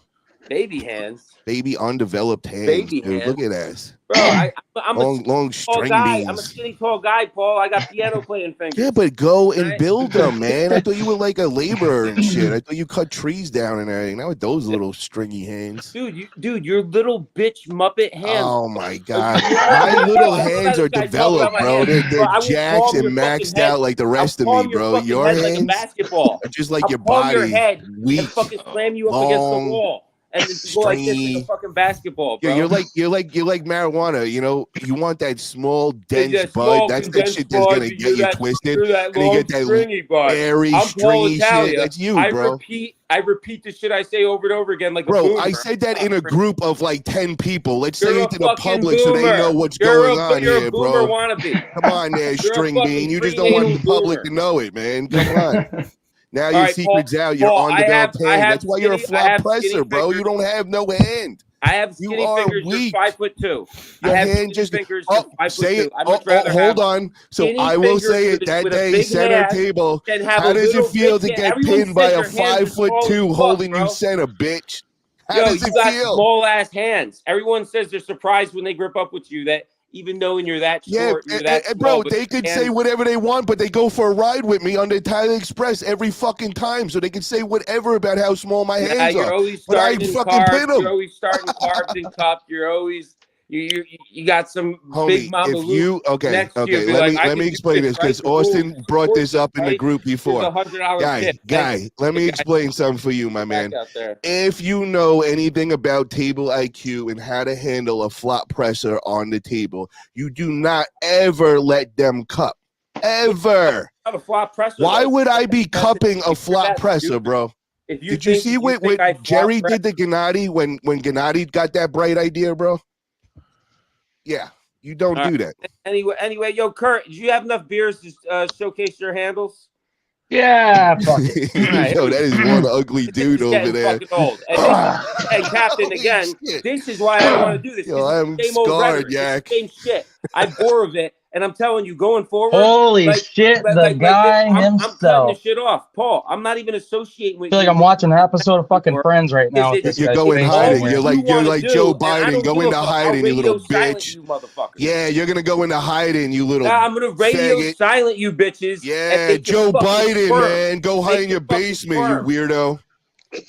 C: Baby hands.
E: Baby undeveloped hands,
C: Baby
E: dude.
C: hands.
E: Look at that.
C: Bro, I'm
E: long
C: a
E: string
C: guy. I'm a
E: beans.
C: skinny tall guy, Paul. I got piano playing fingers.
E: Yeah, but go and
C: Right?
E: build them, man. I thought you were like a laborer and shit. I thought you cut trees down and everything. Not with those little stringy hands.
C: Dude, your little bitch Muppet hands.
E: Oh my god, my little hands are developed, bro. They're jacked and maxed out like the rest of me, bro. Your hands
C: like a basketball.
E: are just like
C: I'll
E: your
C: palm your
E: body,
C: head
E: weak,
C: and fucking slam you up against the wall. And then go like this like a fucking basketball, bro.
E: Yeah, you're like marijuana. You know, you want that small, dense bud. That's that shit that's gonna get you twisted. And you get that
C: stringy bud.
E: airy,
C: I'm
E: stringy shit. That's you, bro.
C: I repeat the shit I say over and over again, like
E: bro,
C: a boomer.
E: I said that in a group of like 10 people. Let's say it to the public
C: boomer.
E: so they know what's going on here, bro.
C: Wannabe.
E: Come on there, string bean. You just don't want the public to know it, man. Come on. Now your secret's out. You're undeveloped hand. That's why you're a flop presser, bro. You don't have no hand.
C: I have skinny fingers.
E: Weak.
C: You're 5'2".
E: Your hand just
C: fingers.
E: Say it. Hold on. So I will say it that day. Center table. How does it feel to get pinned by a 5'2" holding you center, bitch? How does it feel?
C: Small ass hands. Everyone says they're surprised when they grip up with you. That. Even knowing you're that short, you're that small,
E: bro, they could say whatever they want, but they go for a ride with me on the Thailand Express every fucking time, so they can say whatever about how small my hands
C: you're
E: are.
C: Always
E: but I
C: starting
E: fucking pin them.
C: You're always starting carbs and cups. You're always you got some
E: homie,
C: big mama
E: if you
C: next
E: okay,
C: year,
E: let me explain this because Austin brought this up in the group before. Guy, let me explain something for you, my man. If you know anything about table IQ and how to handle a flop presser on the table, you do not ever let them cup. Ever.
C: A flop presser.
E: Why would I be cupping a flop presser, bro? Did you see what Jerry did to Gennady when Gennady got that bright idea, bro? Yeah, you don't do that.
C: Anyway, yo, Kurt, do you have enough beers to showcase your handles?
F: Yeah, fuck it.
E: Yo, that is one ugly dude over there.
C: Old. And Captain, again, this is why I don't want to do this.
E: Yo, I'm scarred, Yak.
C: Same shit. I bore of it. And I'm telling you, going forward,
F: holy shit, the guy himself.
C: I'm cutting the shit off, Paul. I'm not even associating with.
F: I feel like I'm watching an episode of fucking Friends right now.
E: You're going hiding. You're like Joe Biden. Go into hiding, you little bitch. Yeah, you're gonna go into hiding, you little.
C: I'm gonna radio silent you bitches.
E: Yeah, Joe Biden, man, go hide in your basement, you weirdo.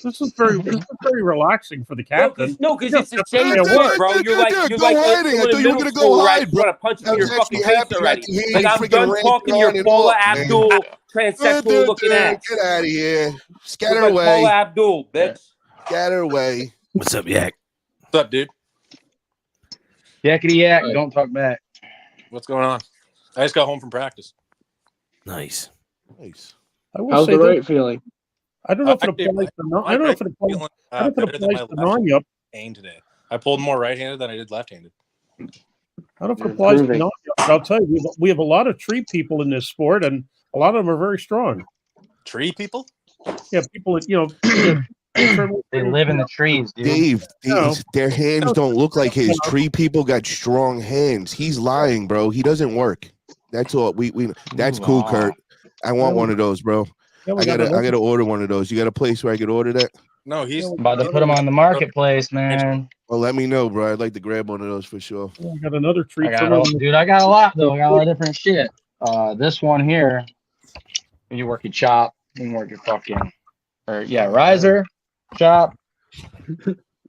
G: This is very relaxing for the captain.
C: No, because it's the same word, bro. You're like
E: hiding. I thought you were gonna go hide, bro.
C: Trying to punch you in your fucking face already. Like I'm done talking to your Paula Abdul transsexual looking ass.
E: Get out of here. Scatter away.
C: Paula Abdul, bitch.
E: Scatter away.
A: What's up, Yak?
K: What's up, dude?
F: Yakety yak. Don't talk back.
K: What's going on? I just got home from practice.
A: Nice.
J: How's the right feeling?
G: I don't know if it applies to I don't know if it applies. I don't know if it applies to Nanya.
K: Today, I pulled more right-handed than I did left-handed.
G: I don't know if it applies to Nanya, but I'll tell you, we have a lot of tree people in this sport, and a lot of them are very strong.
K: Tree people?
G: Yeah, people that
F: they live in the trees, dude.
E: Dave, their hands don't look like his. Tree people got strong hands. He's lying, bro. He doesn't work. That's all. We that's cool, Kurt. I want one of those, bro. I gotta order one of those. You got a place where I could order that?
K: No, he's
F: about to put them on the marketplace, man.
E: Well, let me know, bro. I'd like to grab one of those for sure.
G: I got another treat.
F: Dude, I got a lot though. I got a lot of different shit. This one here, when you work your chop, you work your fucking, riser, chop,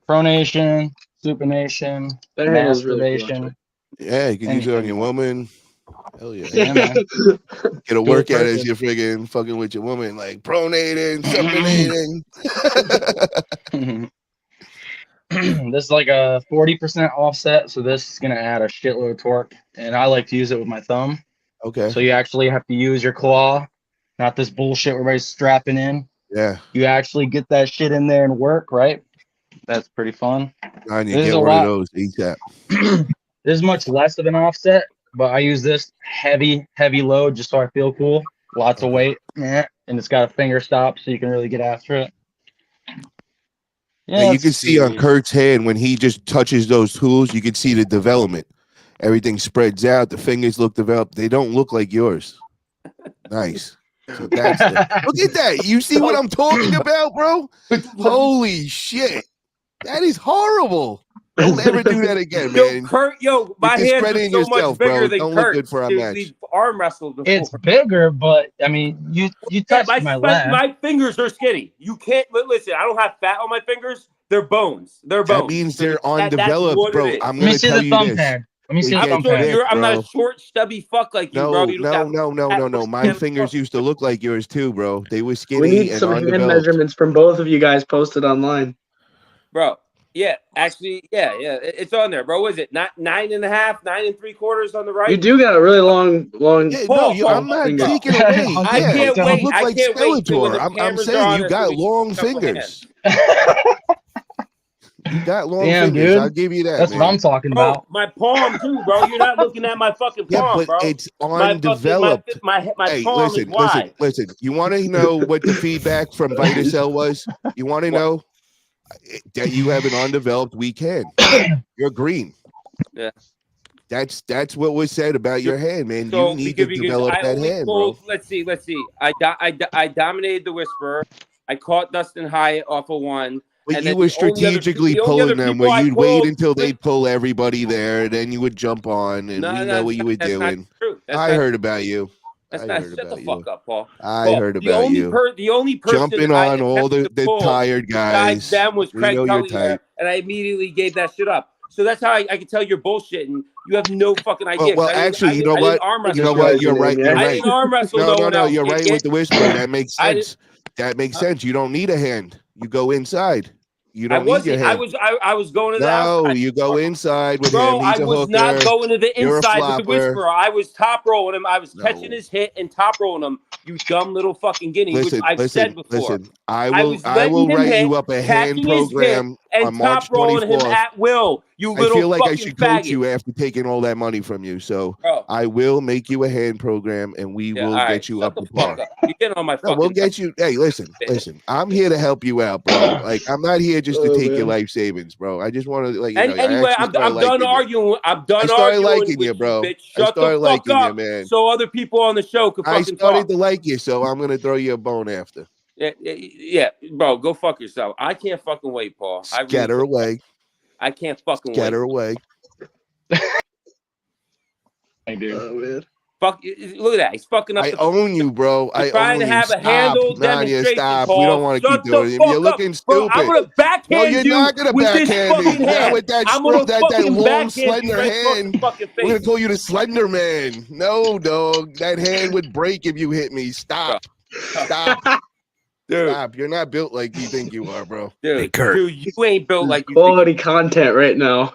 F: pronation, supination, masturbation.
E: Yeah, you can use it on your woman. Hell yeah, man. Get a workout as you're fucking with your woman, like pronating, supinating.
F: This is like a 40% offset, so this is gonna add a shitload of torque, and I like to use it with my thumb.
E: Okay.
F: So you actually have to use your claw, not this bullshit where everybody's strapping in.
E: Yeah.
F: You actually get that shit in there and work, right? That's pretty fun.
E: You get one of those ASAP.
F: This is much less of an offset, but I use this heavy load just so I feel cool. Lots of weight, and it's got a finger stop, so you can really get after it.
E: Yeah, you can see on Kurt's hand when he just touches those tools, you can see the development. Everything spreads out. The fingers look developed. They don't look like yours. Nice. So that's look at that. You see what I'm talking about, bro? Holy shit. That is horrible. Don't ever do that again,
C: Yo,
E: man.
C: Kurt, my hands are
E: discrediting
C: so
E: yourself,
C: much bigger
E: bro.
C: than
E: Don't look
C: Kurt's.
E: good for our
C: Dude,
E: match.
C: we've arm wrestled before.
F: It's bigger, but I mean, you touched my left.
C: My fingers are skinny. You can't listen. I don't have fat on my fingers. They're bones. They're bones.
E: That means
C: So
E: they're
C: that's
E: undeveloped,
C: what
E: bro.
C: it is.
E: I'm
F: Let me
E: gonna
F: see
E: tell
F: the
E: you
F: thumb
E: this.
F: pad. Let me see
E: They
F: the
C: I'm
F: thumb
E: get
C: short.
F: pad.
E: thick,
C: I'm not
E: bro.
C: a short, stubby fuck like you, bro.
E: No,
C: You
E: no. My fingers used to look like yours too, bro. They were
J: We
E: skinny
J: need
E: and
J: some hand
E: undeveloped.
J: measurements from both of you guys posted online.
C: Bro. Yeah, actually, yeah. It's on there, bro. What is it? Not 9.5, 9 3/4 on the right.
J: You do got a really long.
E: Yeah,
C: Paul,
E: I'm not
J: finger.
E: taking away.
C: I
E: Yeah,
C: can't
E: you
C: wait.
E: look
C: I
E: like
C: can't wait till when
E: Skeletor.
C: the
E: I'm
C: cameras are
E: saying
C: on
E: you
C: us so
E: got
C: we can
E: long
C: couple
E: fingers. You got long
F: Damn,
E: fingers.
F: dude.
E: I'll give you that,
F: That's
E: man.
F: what I'm talking
C: Bro,
F: about.
C: my palm too, bro. You're not looking at my fucking
E: Yeah,
C: palm,
E: but
C: bro.
E: it's
C: My
E: undeveloped.
C: my
E: Hey,
C: palm is wide.
E: listen. You want to know what the feedback from Vitacell was? You want to know that you have an undeveloped weak hand. You're green.
C: Yeah.
E: That's what was said about your hand, man.
C: So
E: you need to develop
C: I
E: that
C: only
E: hand,
C: pulled,
E: bro.
C: let's see. I dominated the Whisperer. I caught Dustin Hyatt off of one.
E: But
C: and
E: you
C: then
E: were
C: the only other
E: strategically
C: the only other
E: pulling them
C: people
E: where
C: I
E: you'd wait
C: pulled
E: until
C: was-
E: they pull everybody there, then you would jump on, and we know what you were
C: that's not
E: doing.
C: true. That's
E: I
C: not
E: heard about you.
C: That's
E: I
C: not.
E: heard
C: Shut
E: about
C: the
E: you.
C: fuck up, Paul.
E: I heard
C: the
E: about
C: only
E: you.
C: the only person
E: Jumping
C: I
E: on all the
C: attempted to pull
E: tired
C: besides
E: guys.
C: them was
E: We
C: Craig
E: know you're
C: Collier,
E: tight.
C: and I immediately gave that shit up. So that's how I can tell you're bullshitting. You have no fucking idea.
E: Well, actually, you know
C: I
E: what?
C: didn't arm
E: You
C: wrestle.
E: know what? You're right. You're
C: I
E: right.
C: didn't arm wrestle
E: No,
C: one else,
E: you're right
C: idiot.
E: with the Whisperer. That makes
C: I
E: sense. That makes sense. You don't need a hand. You go inside. You
C: I
E: don't need your
C: wasn't.
E: hand.
C: I was going to the
E: No,
C: outside.
E: you go inside with
C: Bro,
E: him. He's
C: I
E: a
C: was
E: hooker.
C: not going to the
E: You're a
C: inside with the
E: flopper.
C: Whisperer. I was top rolling him. I was catching
E: No.
C: his hit and top rolling him. You dumb little fucking guinea, which I've said before.
E: I
C: was
E: will
C: letting him
E: write
C: hit,
E: you up a hand
C: catching his hit,
E: program
C: and
E: on March
C: top rolling him
E: 24th.
C: at will. You
E: I
C: little
E: feel like I
C: fucking
E: should coach
C: faggot.
E: you after taking all that money from you. So
C: Bro.
E: I will make you a hand program, and we will
C: all right,
E: get you
C: shut
E: up
C: the
E: to par.
C: fuck up. You're getting on my
E: No,
C: fucking.
E: we'll get you. Hey, listen. I'm here to help you out, bro. Like I'm not here just to take your life savings, bro. I just want to let you know.
C: Anyway, I'm done arguing. I'm done
E: I started
C: arguing
E: liking
C: with
E: you, bro.
C: bitch.
E: I
C: Shut the
E: started
C: fuck
E: liking
C: up,
E: you, man.
C: so other people on the show could
E: I
C: fucking
E: started
C: talk.
E: to like you, so I'm gonna throw you a bone after.
C: Yeah, bro, go fuck yourself. I can't fucking wait, Paul.
E: Scatter away.
C: I can't fucking
E: Scatter
C: wait.
E: away.
F: I do.
C: Fuck! Look at that. He's fucking up.
E: I own you, bro. I
C: trying
E: own
C: to
E: you.
C: have a
E: Stop,
C: handle
E: Nanya,
C: demonstration,
E: stop.
C: Paul.
E: We don't want to
C: Shut
E: keep doing
C: the
E: it.
C: fuck
E: You're
C: up,
E: looking
C: bro.
E: stupid.
C: I'm gonna backhand
E: No, you're
C: you
E: not gonna
C: with this
E: backhand me.
C: fucking
E: Not
C: hand.
E: with that
C: I'm gonna
E: that
C: fucking
E: long,
C: backhand
E: slender
C: you right across
E: hand.
C: the fucking
E: We're gonna
C: face.
E: call you the Slender Man. No, dog. That hand would break if you hit me. Stop. Stop.
C: Dude.
E: Stop. You're not built like you think you are, bro.
C: Dude, you ain't built like you
J: Quality content right now.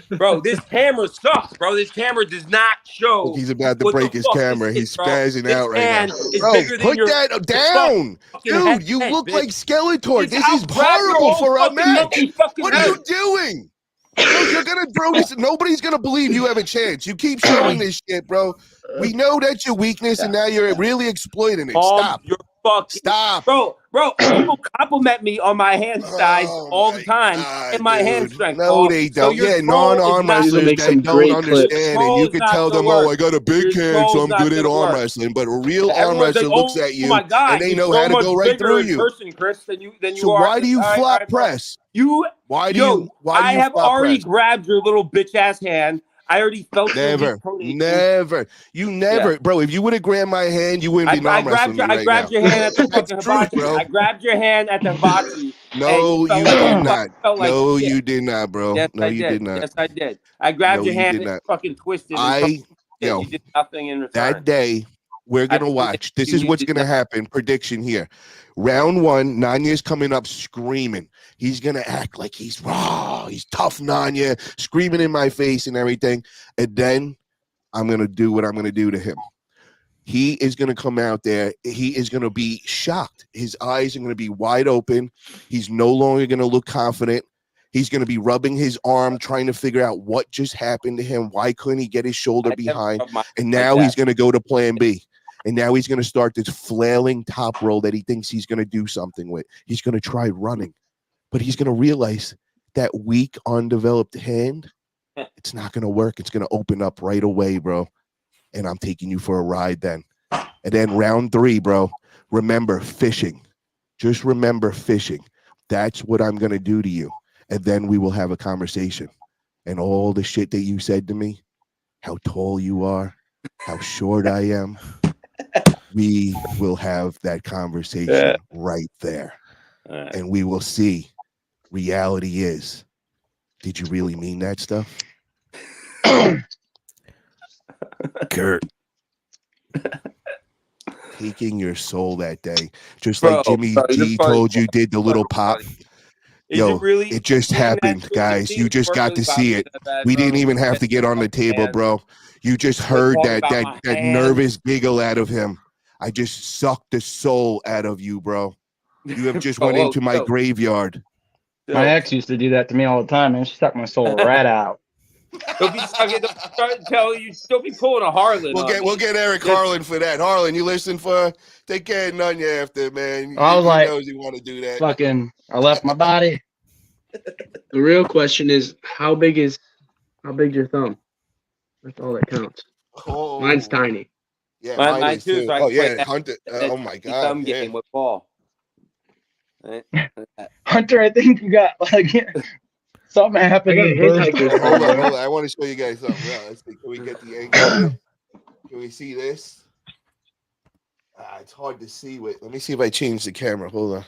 C: Bro, this camera sucks, bro. This camera does not show.
E: He's about to
C: what
E: break
C: the
E: his
C: fuck
E: camera.
C: this
E: He's
C: is, bro.
E: spazzing
C: This
E: out right
C: hand
E: now.
C: is
E: Bro,
C: bigger than
E: put
C: your
E: that down.
C: fucking
E: Dude, you
C: head,
E: look
C: bitch.
E: like Skeletor. This
C: I'll
E: is
C: grab your
E: horrible
C: whole
E: for a
C: fucking
E: match.
C: monkey fucking
E: What are
C: head.
E: you doing? Bro, you're gonna throw this. Nobody's gonna believe you have a chance. You keep showing this shit, bro. We know that's your weakness, and now you're really exploiting it. Stop.
C: You're fucking
E: Stop.
C: Bro, people compliment me on my hand size all the time and my hand strength.
E: No,
C: Paul.
E: they
C: So
E: don't.
C: your
E: Yeah,
C: troll is
E: non-arm
C: not
E: wrestlers
J: make some
E: that don't
J: great
E: understand,
J: clips.
E: and you could tell them, "Oh, I got a big hand, so I'm good at arm wrestling." But a real arm
C: Everyone's
E: wrestler
C: like,
E: looks
C: oh
E: at you,
C: my God,
E: and they
C: you're
E: know
C: so
E: how to
C: much
E: go right
C: bigger
E: through
C: in
E: you.
C: person, Chris, than you
E: So
C: are.
E: why do you
C: All right,
E: flop
C: bro.
E: press?
C: Why
E: do
C: you
E: you
C: have
E: flop
C: already
E: press?
C: grabbed your little bitch ass hand. I already felt your
E: Never,
C: weak protein.
E: never. You never, bro. If you would have grabbed my hand, you wouldn't be arm wrestling me right
C: I grabbed
E: now.
C: your hand at the fucking
E: That's true,
C: hibachi.
E: bro.
C: I grabbed your hand at the hibachi.
E: No,
C: and
E: you did not.
C: felt like
E: No,
C: shit.
E: you did not, bro.
C: Yes,
E: No,
C: I
E: you
C: did.
E: did not.
C: Yes, I did. I grabbed
E: No,
C: your
E: you
C: hand
E: did
C: and
E: not.
C: fucking twisted. And you did nothing in return.
E: That day, we're gonna watch. This is what's gonna happen. Prediction here. Round one, Nanya's coming up screaming. He's gonna act like he's raw. He's tough, Nanya, screaming in my face and everything. And then I'm gonna do what I'm gonna do to him. He is gonna come out there. He is gonna be shocked. His eyes are gonna be wide open. He's no longer gonna look confident. He's going to be rubbing his arm, trying to figure out what just happened to him. Why couldn't he get his shoulder behind? And now he's going to go to plan B. And now he's going to start this flailing top roll that he thinks he's going to do something with. He's going to try running, but he's going to realize that weak, undeveloped hand, it's not going to work. It's going to open up right away, bro. And I'm taking you for a ride then. And then round three, bro, remember fishing. Just remember fishing. That's what I'm going to do to you. and then we will have a conversation. And all the shit that you said to me, how tall you are, how short I am, we will have that conversation right there. And we will see. Reality is, did you really mean that stuff?
A: Kurt.
E: Taking your soul that day. Just
C: Bro,
E: like Jimmy
C: bro,
E: G told you, did the little pop. Yo, it just happened, guys. You just got to see it. We didn't even have to get on the table, bro. You just heard that nervous giggle out of him. I just sucked the soul out of you, bro. You have just went into my graveyard.
F: My ex used to do that to me all the time, man. She sucked my soul right out.
C: Don't be don't be pulling a Harlan.
E: We'll get Eric Harlan for that. Harlan, you listen for? Take care of Nunya after, man.
F: I was like,
E: knows you want to do that.
F: Fucking, I left my body.
J: The real question is, how big is your thumb? That's all that counts.
E: Oh,
J: Mine's tiny.
E: Yeah,
C: mine
E: is
C: too.
E: too.
C: So
E: Yeah, Hunter. Oh my God.
C: Thumb game with Paul. Right?
F: Hunter, I think you got like something happened.
E: Hold on. I want to show you guys something. Yeah, let's see. Can we get the angle here? Can we see this? It's hard to see. Wait, let me see if I change the camera. Hold on.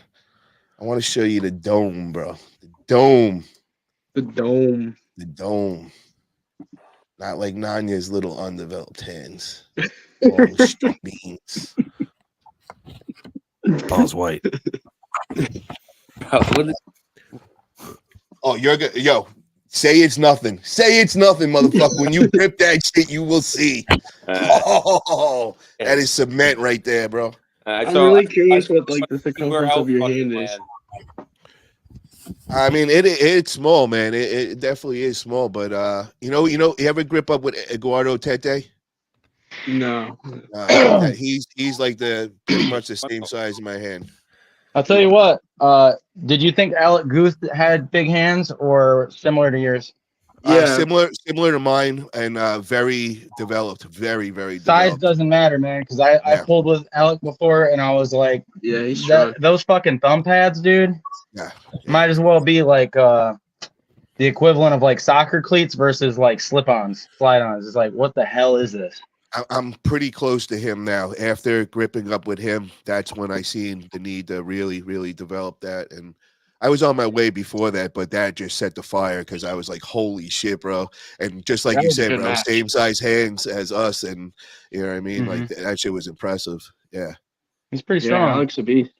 E: I want to show you the dome, bro. The dome.
J: The dome.
E: The dome. Not like Nanya's little undeveloped hands. Long beans.
A: Paul's white.
E: Oh, you're good. Yo, say it's nothing. Say it's nothing, motherfucker. When you grip that shit, you will see. Oh, that is cement right there, bro.
J: I'm really curious what like the circumference of your hand is.
E: I mean, it's small, man. It definitely is small, but you ever grip up with Eduardo Tete?
J: No.
E: He's like pretty much the same size in my hand.
F: I'll tell you what. Did you think Alec Guth had big hands or similar to yours?
E: Similar to mine, and very developed, very, very
F: Size
E: developed.
F: doesn't matter, man. Because I pulled with Alec before, and I was like,
J: yeah, he's strong.
F: Those fucking thumb pads, dude.
E: Yeah.
F: Might as well be like the equivalent of like soccer cleats versus like slip-ons, slide-ons. It's like, what the hell is this?
E: I'm pretty close to him now. After gripping up with him, that's when I seen the need to really, really develop that. And I was on my way before that, but that just set the fire because I was like, holy shit, bro. And just like you said, bro, same size hands as us. And you know what I mean? Like that shit was impressive. Yeah.
F: He's pretty strong.
J: Alex a beast.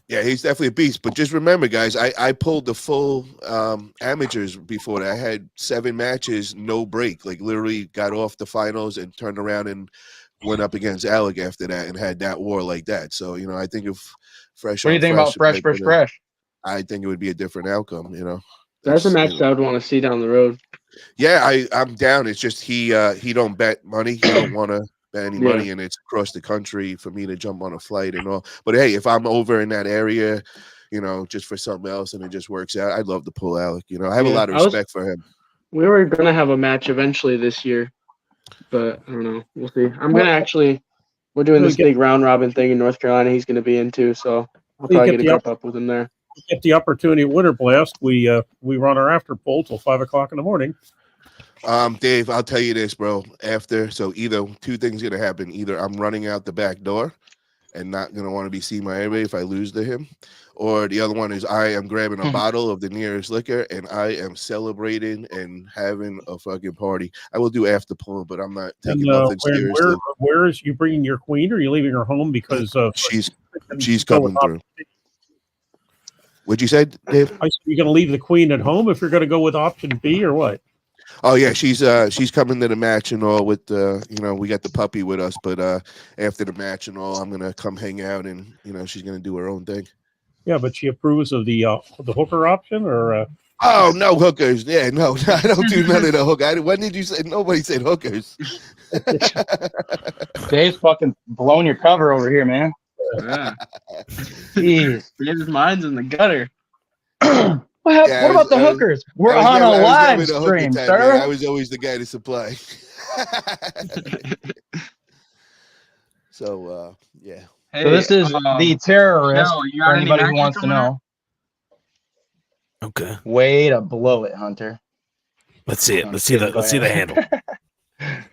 E: Yeah, he's definitely a beast. But just remember, guys, I pulled the full amateurs before that. I had 7 matches, no break. Like literally got off the finals and turned around and went up against Alec after that and had that war like that. So, I think if fresh.
F: What do you think about fresh?
E: I think it would be a different outcome,
J: That's a match that I would want to see down the road.
E: Yeah, I'm down. It's just he don't bet money. He don't want to bet any money, and it's across the country for me to jump on a flight and all. But hey, if I'm over in that area, just for something else and it just works out, I'd love to pull Alec. I have a lot of respect for him.
J: We were gonna have a match eventually this year, but I don't know. We'll see. We're doing this big round robin thing in North Carolina. He's gonna be into, so I'll probably get a grip up with him there.
G: Get the opportunity at Winter Blast. We run our after poll till 5 o'clock in the morning.
E: Dave, I'll tell you this, bro. So either 2 things gonna happen. Either I'm running out the back door and not gonna want to be seen by everybody if I lose to him, or the other one is I am grabbing a bottle of the nearest liquor and I am celebrating and having a fucking party. I will do after poll, but I'm not taking nothing seriously.
G: Where is you bringing your queen? Or are you leaving her home because
E: she's coming through? What'd you say, Dave?
G: I said you're going to leave the queen at home if you're going to go with option B or what?
E: Oh yeah, she's coming to the match and all with we got the puppy with us, but after the match and all, I'm gonna come hang out and she's gonna do her own thing.
G: Yeah, but she approves of the hooker option or.
E: Oh no hookers! Yeah, no, I don't do none of the hook. When did you say nobody said hookers?
F: Dave's fucking blowing your cover over here, man.
J: Yeah.
F: Jeez,
J: his mind's in the gutter.
F: What about the hookers? We're on a live stream, sir.
E: I was always the guy to supply. So, yeah.
F: Hey, so this is the terrorist for anybody who wants to know.
A: Okay.
F: Way to blow it, Hunter.
A: Let's see it.
F: I'm
A: Let's see
F: kidding, go
A: the
F: ahead.
A: handle.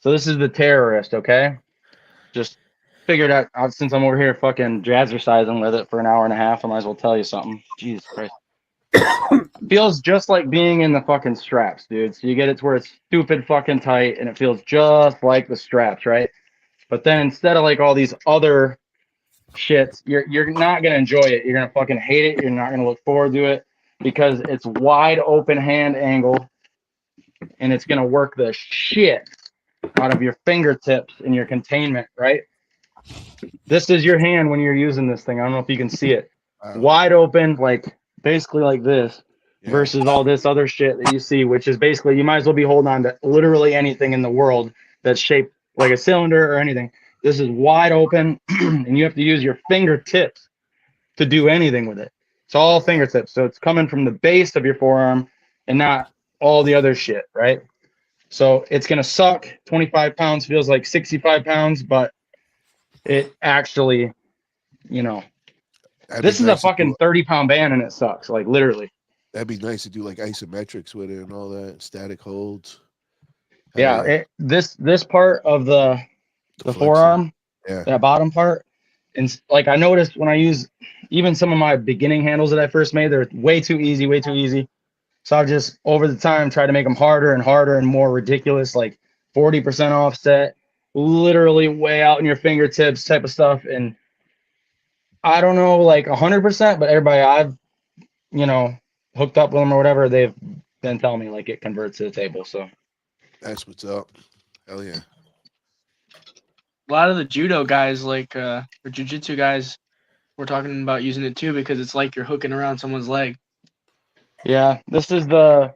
F: So this is the terrorist, okay? Just figured out since I'm over here fucking jazzercising with it for an hour and a half, I might as well tell you something. Jesus Christ. Feels just like being in the fucking straps, dude. So you get it to where it's stupid fucking tight and it feels just like the straps, right? But then instead of like all these other shits, you're not gonna enjoy it. You're gonna fucking hate it. You're not gonna look forward to it because it's wide open hand angle and it's gonna work the shit out of your fingertips and your containment, right? This is your hand when you're using this thing. I don't know if you can see it. Wide open, like basically like this, versus all this other shit that you see, which is basically you might as well be holding on to literally anything in the world that's shaped like a cylinder or anything. This is wide open, and you have to use your fingertips to do anything with it. It's all fingertips. So it's coming from the base of your forearm and not all the other shit, right? So it's going to suck. 25 pounds feels like 65 pounds, but it actually, you know, this is a fucking 30-pound band and it sucks, like literally.
E: That'd be nice to do like isometrics with it and all that, static holds.
F: Yeah, this part of the forearm, that bottom part, and like I noticed when I use even some of my beginning handles that I first made, they're way too easy. So I've just over the time tried to make them harder and harder and more ridiculous, like 40% offset, literally way out in your fingertips type of stuff. And I don't know, like 100%, but everybody I've, hooked up with them or whatever, they've been telling me like it converts to the table. So
E: that's what's up. Hell yeah.
J: A lot of the judo guys, like or jiu-jitsu guys, were talking about using it too because it's like you're hooking around someone's leg.
F: Yeah, this is the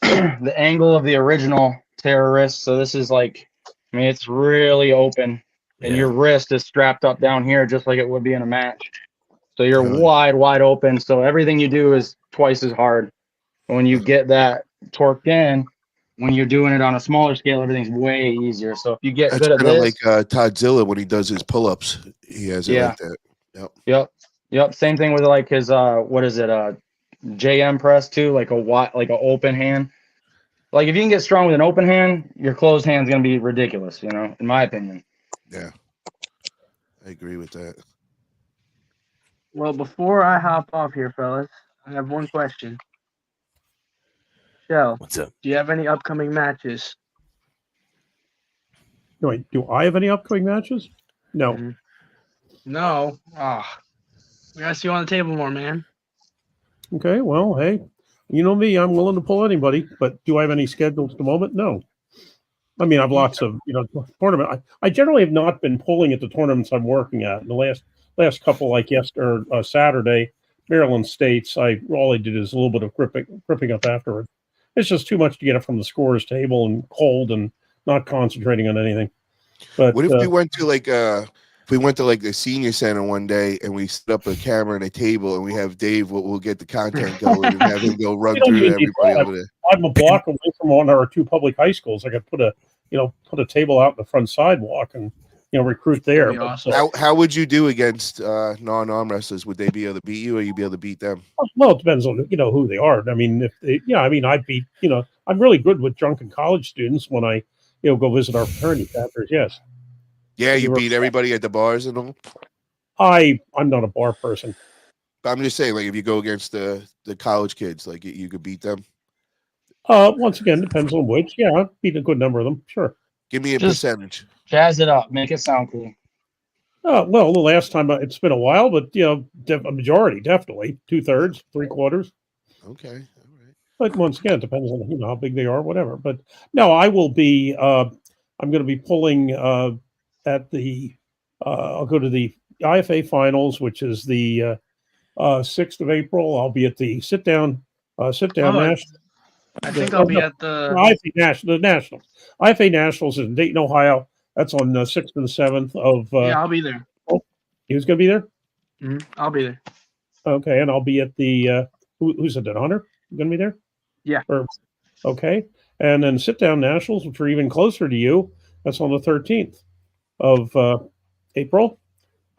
F: the angle of the original terrorist. So this is like, I mean, it's really open, and your wrist is strapped up down here just like it would be in a match. So you're wide open. So everything you do is twice as hard. When you get that torqued in, when you're doing it on a smaller scale, everything's way easier. So if you get good at
E: That's kind of
F: this,
E: like Todzilla when he does his pull-ups. He has it like that.
F: Yep. Same thing with like his what is it? JM press too, like a open hand. Like if you can get strong with an open hand, your closed hand's gonna be ridiculous, in my opinion.
E: Yeah. I agree with that.
J: Well, before I hop off here, fellas, I have one question. Shell,
A: what's up?
J: Do you have any upcoming matches?
G: Wait, do I have any upcoming matches? No.
J: Mm-hmm. No. We gotta see you on the table more, man.
G: Okay, well, hey, you know me, I'm willing to pull anybody, but do I have any scheduled at the moment? No. I mean, I've lots of, tournament. I generally have not been pulling at the tournaments I'm working at. In the last couple, like Saturday, Maryland States, all I did is a little bit of gripping up afterward. It's just too much to get it from the scorer's table and cold and not concentrating on anything. But
E: what if we went to the senior center one day and we set up a camera and a table and we have Dave, we'll get the content going and have him go run through everybody over there.
G: I'm a block away from one or two public high schools. I could put a table out in the front sidewalk and recruit there. But,
J: awesome.
E: How would you do against non-arm wrestlers? Would they be able to beat you, or you be able to beat them?
G: Well, it depends on who they are. I mean, I beat I'm really good with drunken college students when I go visit our fraternity chapters. Yes.
E: Yeah, you beat everybody at the bars and all.
G: I'm not a bar person.
E: But I'm just saying, like if you go against the college kids, like you could beat them.
G: Once again, depends on which. Yeah, I'd beat a good number of them. Sure.
E: Give me a percentage.
F: Jazz it up, make it sound cool.
G: Well, the last time it's been a while, but a majority, definitely 2/3, 3/4.
E: Okay, all right.
G: But once again, it depends on how big they are, whatever. But no, I will be. I'm going to be pulling at the. I'll go to the IFA finals, which is the 6th of April. I'll be at the sit down national.
J: I think I'll be at the
G: Nationals. IFA Nationals in Dayton, Ohio. That's on the 6th and 7th of.
J: Yeah, I'll be there.
G: Oh, he was going to be there.
J: Mm-hmm. I'll be there.
G: Okay, and I'll be at the. Who's it? Hunter? You going to be there?
J: Yeah.
G: Okay, and then sit down nationals, which are even closer to you. That's on the 13th of April,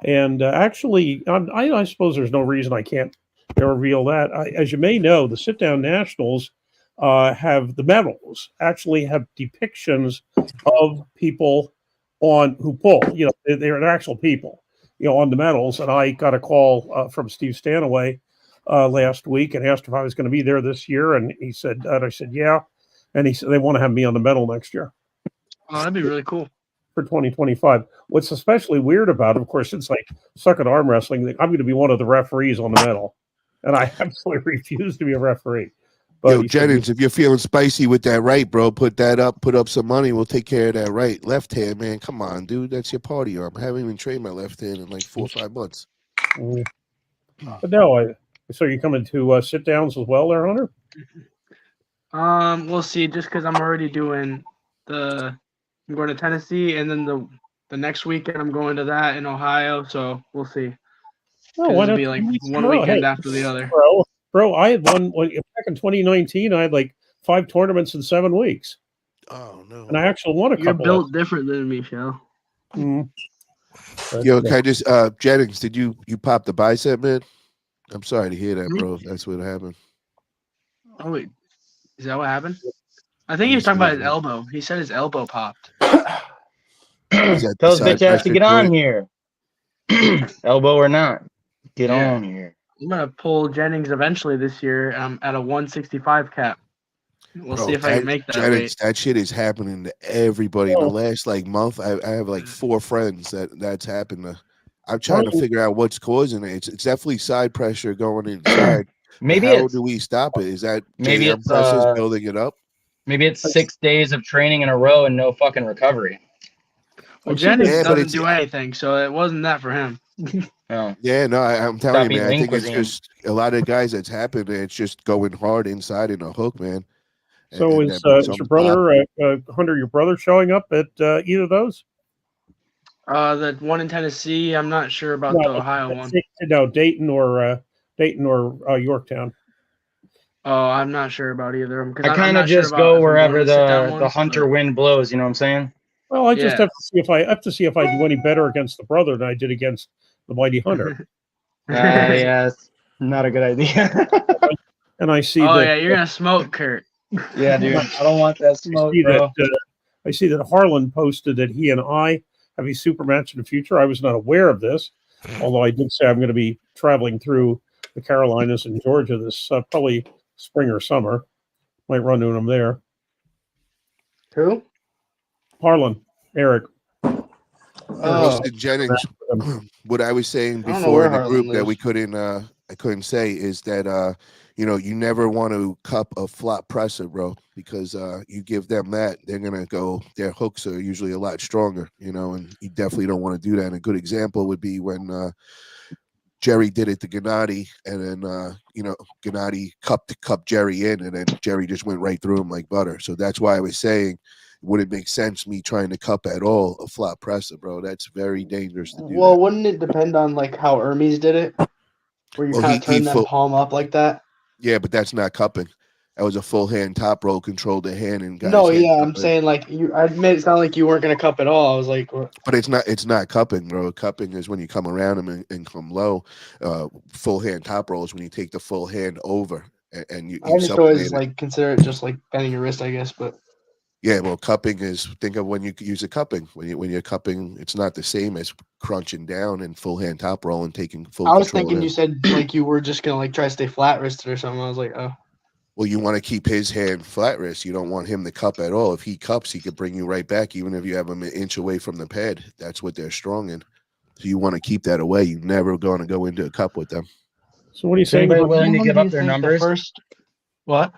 G: and actually, I suppose there's no reason I can't they reveal that. As you may know, the sit-down nationals have the medals actually have depictions of people on who pull. You know, they're actual people. You know, on the medals. And I got a call from Steve Stanaway last week and asked if I was going to be there this year, and he said, and I said, yeah. And he said they want to have me on the medal next year.
J: Oh, that'd be really cool.
G: For 2025. What's especially weird about it, of course, it's like suck at arm wrestling. I'm going to be one of the referees on the medal, and I absolutely refuse to be a referee. But
E: Yo, Jennings, if you're feeling spicy with that right, bro, put up some money. We'll take care of that right. Left hand, man. Come on, dude. That's your party arm. I haven't even trained my left hand in like 4 or 5 months.
G: But no, so you're coming to sit downs as well, there, Hunter?
J: We'll see. Just because I'm already doing I'm going to Tennessee, and then the next weekend I'm going to that in Ohio. So we'll see.
G: Oh, why
J: it'll
G: not
J: be like one weekend after the other.
G: Bro, I had one back in 2019. I had like 5 tournaments in 7 weeks.
E: Oh no!
G: And I actually won a
J: You're
G: couple.
J: built different than me, Shell.
E: Yo, can I just Jennings, did you pop the bicep, man? I'm sorry to hear that, bro. That's what happened.
J: Oh wait, is that what happened? I think he was talking about his elbow. He said his elbow popped.
F: Tell us bitch ass to get on here. Elbow or not, get on here.
J: I'm gonna pull Jennings eventually this year at a 165 cap. We'll see if I can make that
E: Jennings,
J: weight.
E: that shit is happening to everybody in the last like month. I have like 4 friends that's happened to. I'm trying to figure out what's causing it. It's definitely side pressure going inside.
F: Maybe
E: how do we stop it? Is that
F: maybe
E: JM
F: it's
E: presses building it up?
F: Maybe it's 6 days of training in a row and no fucking recovery.
J: Well, Jennings doesn't do anything, so it wasn't that for him.
F: Oh.
E: Yeah, no, I'm telling you, man. I think it's
F: cuisine.
E: just a lot of guys that's happened, and it's just going hard inside in a hook, man.
G: So is your brother, Hunter, your brother showing up at either of those?
J: The one in Tennessee, I'm not sure about the Ohio one.
G: No, Dayton or Yorktown.
J: Oh, I'm not sure about either of them.
F: I kind of just go wherever the Hunter wind blows. You know what I'm saying?
G: Well, I just have to see if I do any better against the brother than I did against the mighty Hunter.
F: Yeah, it's not a good idea.
G: And I see
J: that. Oh
G: that.
J: yeah, you're gonna smoke, Kurt.
F: Yeah, dude. I don't want that smoke, bro.
G: I see that Harlan posted that he and I have a super match in the future. I was not aware of this, although I did say I'm going to be traveling through the Carolinas and Georgia this probably spring or summer. Might run into him there.
J: Who?
G: Harlan, Eric.
E: Jennings, what I was saying before in the group that we couldn't, I couldn't say is that you never want to cup a flat presser, bro, because you give them that, they're gonna go. Their hooks are usually a lot stronger, and you definitely don't want to do that. And a good example would be when Jerry did it to Gennady, and then Gennady cupped Jerry in, and then Jerry just went right through him like butter. So that's why I was saying, would it make sense me trying to cup at all a flat presser, bro? That's very dangerous to do.
J: Well, wouldn't it depend on like how Hermes did it, where you kind of turn that palm up like that?
E: Yeah, but that's not cupping. That was a full hand top roll, controlled the hand, and
J: no, yeah, I'm saying like I made it sound like you weren't gonna cup at all. I was like, what?
E: But it's not cupping, bro. Cupping is when you come around him and come low. Full hand top roll is when you take the full hand over and you.
J: I just always like consider it just like bending your wrist, I guess, but.
E: Yeah, well, cupping is, think of when you use a cupping. When you're cupping, it's not the same as crunching down and full hand top roll and taking full.
J: I was thinking you said like you were just gonna like try to stay flat wristed or something. I was like, oh.
E: Well, you want to keep his hand flat wrist. You don't want him to cup at all. If he cups, he could bring you right back, even if you have him an inch away from the pad. That's what they're strong in. So you want to keep that away. You're never going to go into a cup with them.
G: So what are you saying?
F: Anybody willing to give up their numbers?
J: What?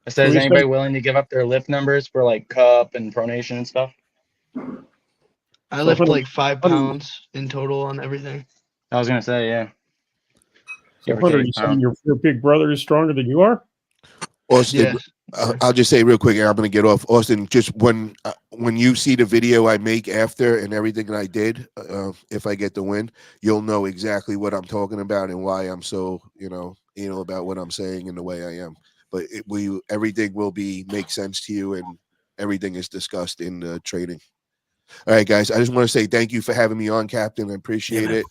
F: I said, is anybody willing to give up their lift numbers for like cup and pronation and stuff?
J: I lift like 5 pounds in total on everything.
F: I was gonna say, yeah.
G: So Hunter, you saying your big brother is stronger than you are?
E: Austin, I'll just say real quick, and I'm going to get off. Austin, just when you see the video I make after and everything that I did, if I get the win, you'll know exactly what I'm talking about and why I'm so, about what I'm saying and the way I am. But everything will make sense to you, and everything is discussed in the training. All right, guys, I just want to say thank you for having me on, Captain. I appreciate it.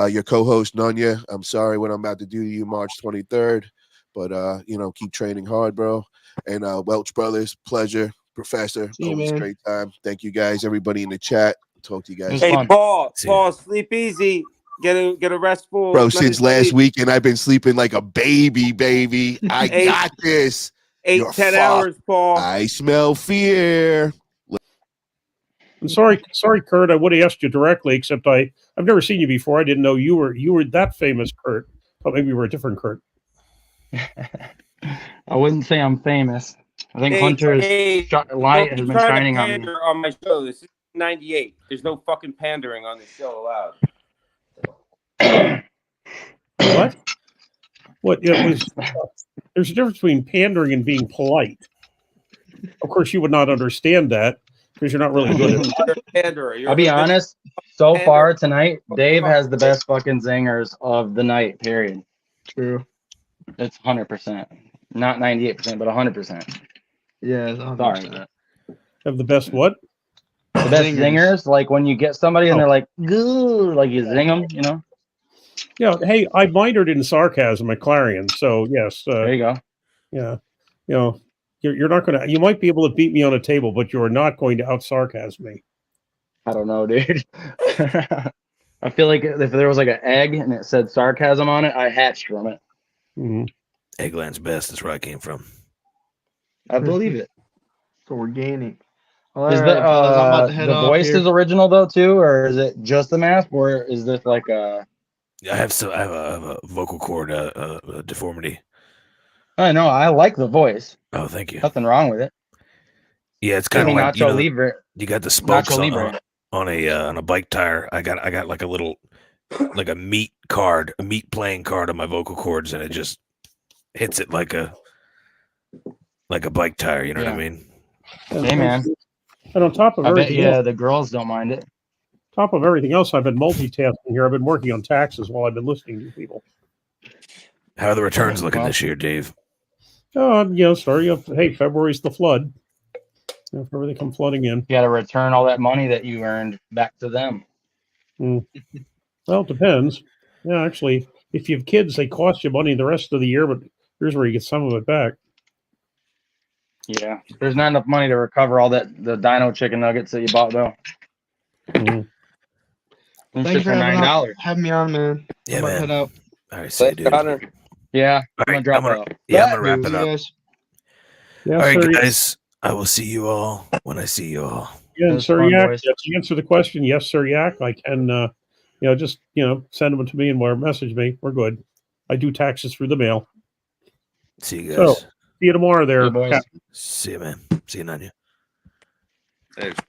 E: Your co-host Nanya. I'm sorry what I'm about to do to you March 23rd, but keep training hard, bro. And Welch Brothers, pleasure. Professor,
J: See you,
E: always
J: man.
E: great time. Thank you guys, everybody in the chat. Talk to you guys.
C: Hey,
F: fun.
C: Paul,
A: See ya.
C: sleep easy. Get a restful.
E: Bro,
C: night
E: since
C: of
E: last
C: sleep.
E: weekend, I've been sleeping like a baby. I
C: Eight-
E: got this.
C: 10 hours, Paul.
E: I smell fear.
G: I'm sorry, Kurt. I would have asked you directly, except I've never seen you before. I didn't know you were that famous, Kurt. But maybe you were a different Kurt.
F: I wouldn't say I'm famous. I think Hunter's light has been shining on me.
C: On my show. This is 98. There's no fucking pandering on this show allowed.
G: What? What? There's a difference between pandering and being polite. Of course, you would not understand that because you're not really good at
C: Panderer.
F: I'll be honest. So far tonight, Dave has the best fucking zingers of the night. Period.
J: True.
F: It's 100%, not 98%, but 100%.
J: Yeah, it's
F: Sorry.
J: 100%.
G: Have the best what?
F: The best zingers, like when you get somebody and they're like, "Goo," like you zing them, you know.
G: Yeah. Hey, I minored in sarcasm at Clarion, so yes.
F: There you go.
G: Yeah. You're not gonna. You might be able to beat me on a table, but you are not going to out sarcasm me.
F: I don't know, dude. I feel like if there was like an egg and it said sarcasm on it, I hatched from it.
G: Mm-hmm.
A: Eggland's best. That's where I came from.
F: I believe it.
J: It's organic. Well,
F: Is
J: all right,
F: the
J: fellas, I'm about to head off
F: voice
J: here.
F: is original though too, or is it just the mask, or is this like a?
A: I have a vocal cord deformity.
F: I know. I like the voice.
A: Oh, thank you.
F: Nothing wrong with it.
A: Yeah, it's kind of like
F: Nacho Libre.
A: You got the spokes
F: Nacho Libre.
A: on a bike tire. I got like a little like a meat playing card on my vocal cords, and it just hits it like a bike tire. You know what I mean?
F: Hey man.
G: And on top of
F: I bet
G: everything else,
F: the girls don't mind it.
G: top of everything else, I've been multitasking here. I've been working on taxes while I've been listening to people.
A: How are the returns looking this year, Dave?
G: Sorry. Hey, February's the flood. If ever they come flooding in.
F: You got to return all that money that you earned back to them.
G: Well, it depends. Yeah, actually, if you have kids, they cost you money the rest of the year, but here's where you get some of it back.
F: Yeah, there's not enough money to recover all the Dino chicken nuggets that you bought though.
G: Mm-hmm.
J: Thank you for having me on, man.
A: Yeah,
J: I'm about to head out.
A: All right, see you, dude.
F: Yeah,
A: I'm
F: gonna
A: wrap it up.
G: Yeah,
A: all right,
G: sir,
A: guys. I will see you all when I see you all.
G: Yeah, and
F: That's
G: Sir
F: fun,
G: Yak,
F: boys.
G: to answer the question, yes, Sir Yak, I can, just send them to me and message me. We're good. I do taxes through the mail.
A: See you
G: So,
A: guys.
G: see you tomorrow there,
F: See you, boys.
G: Captain.
A: See you, man. See you, Nanya.
C: Thanks.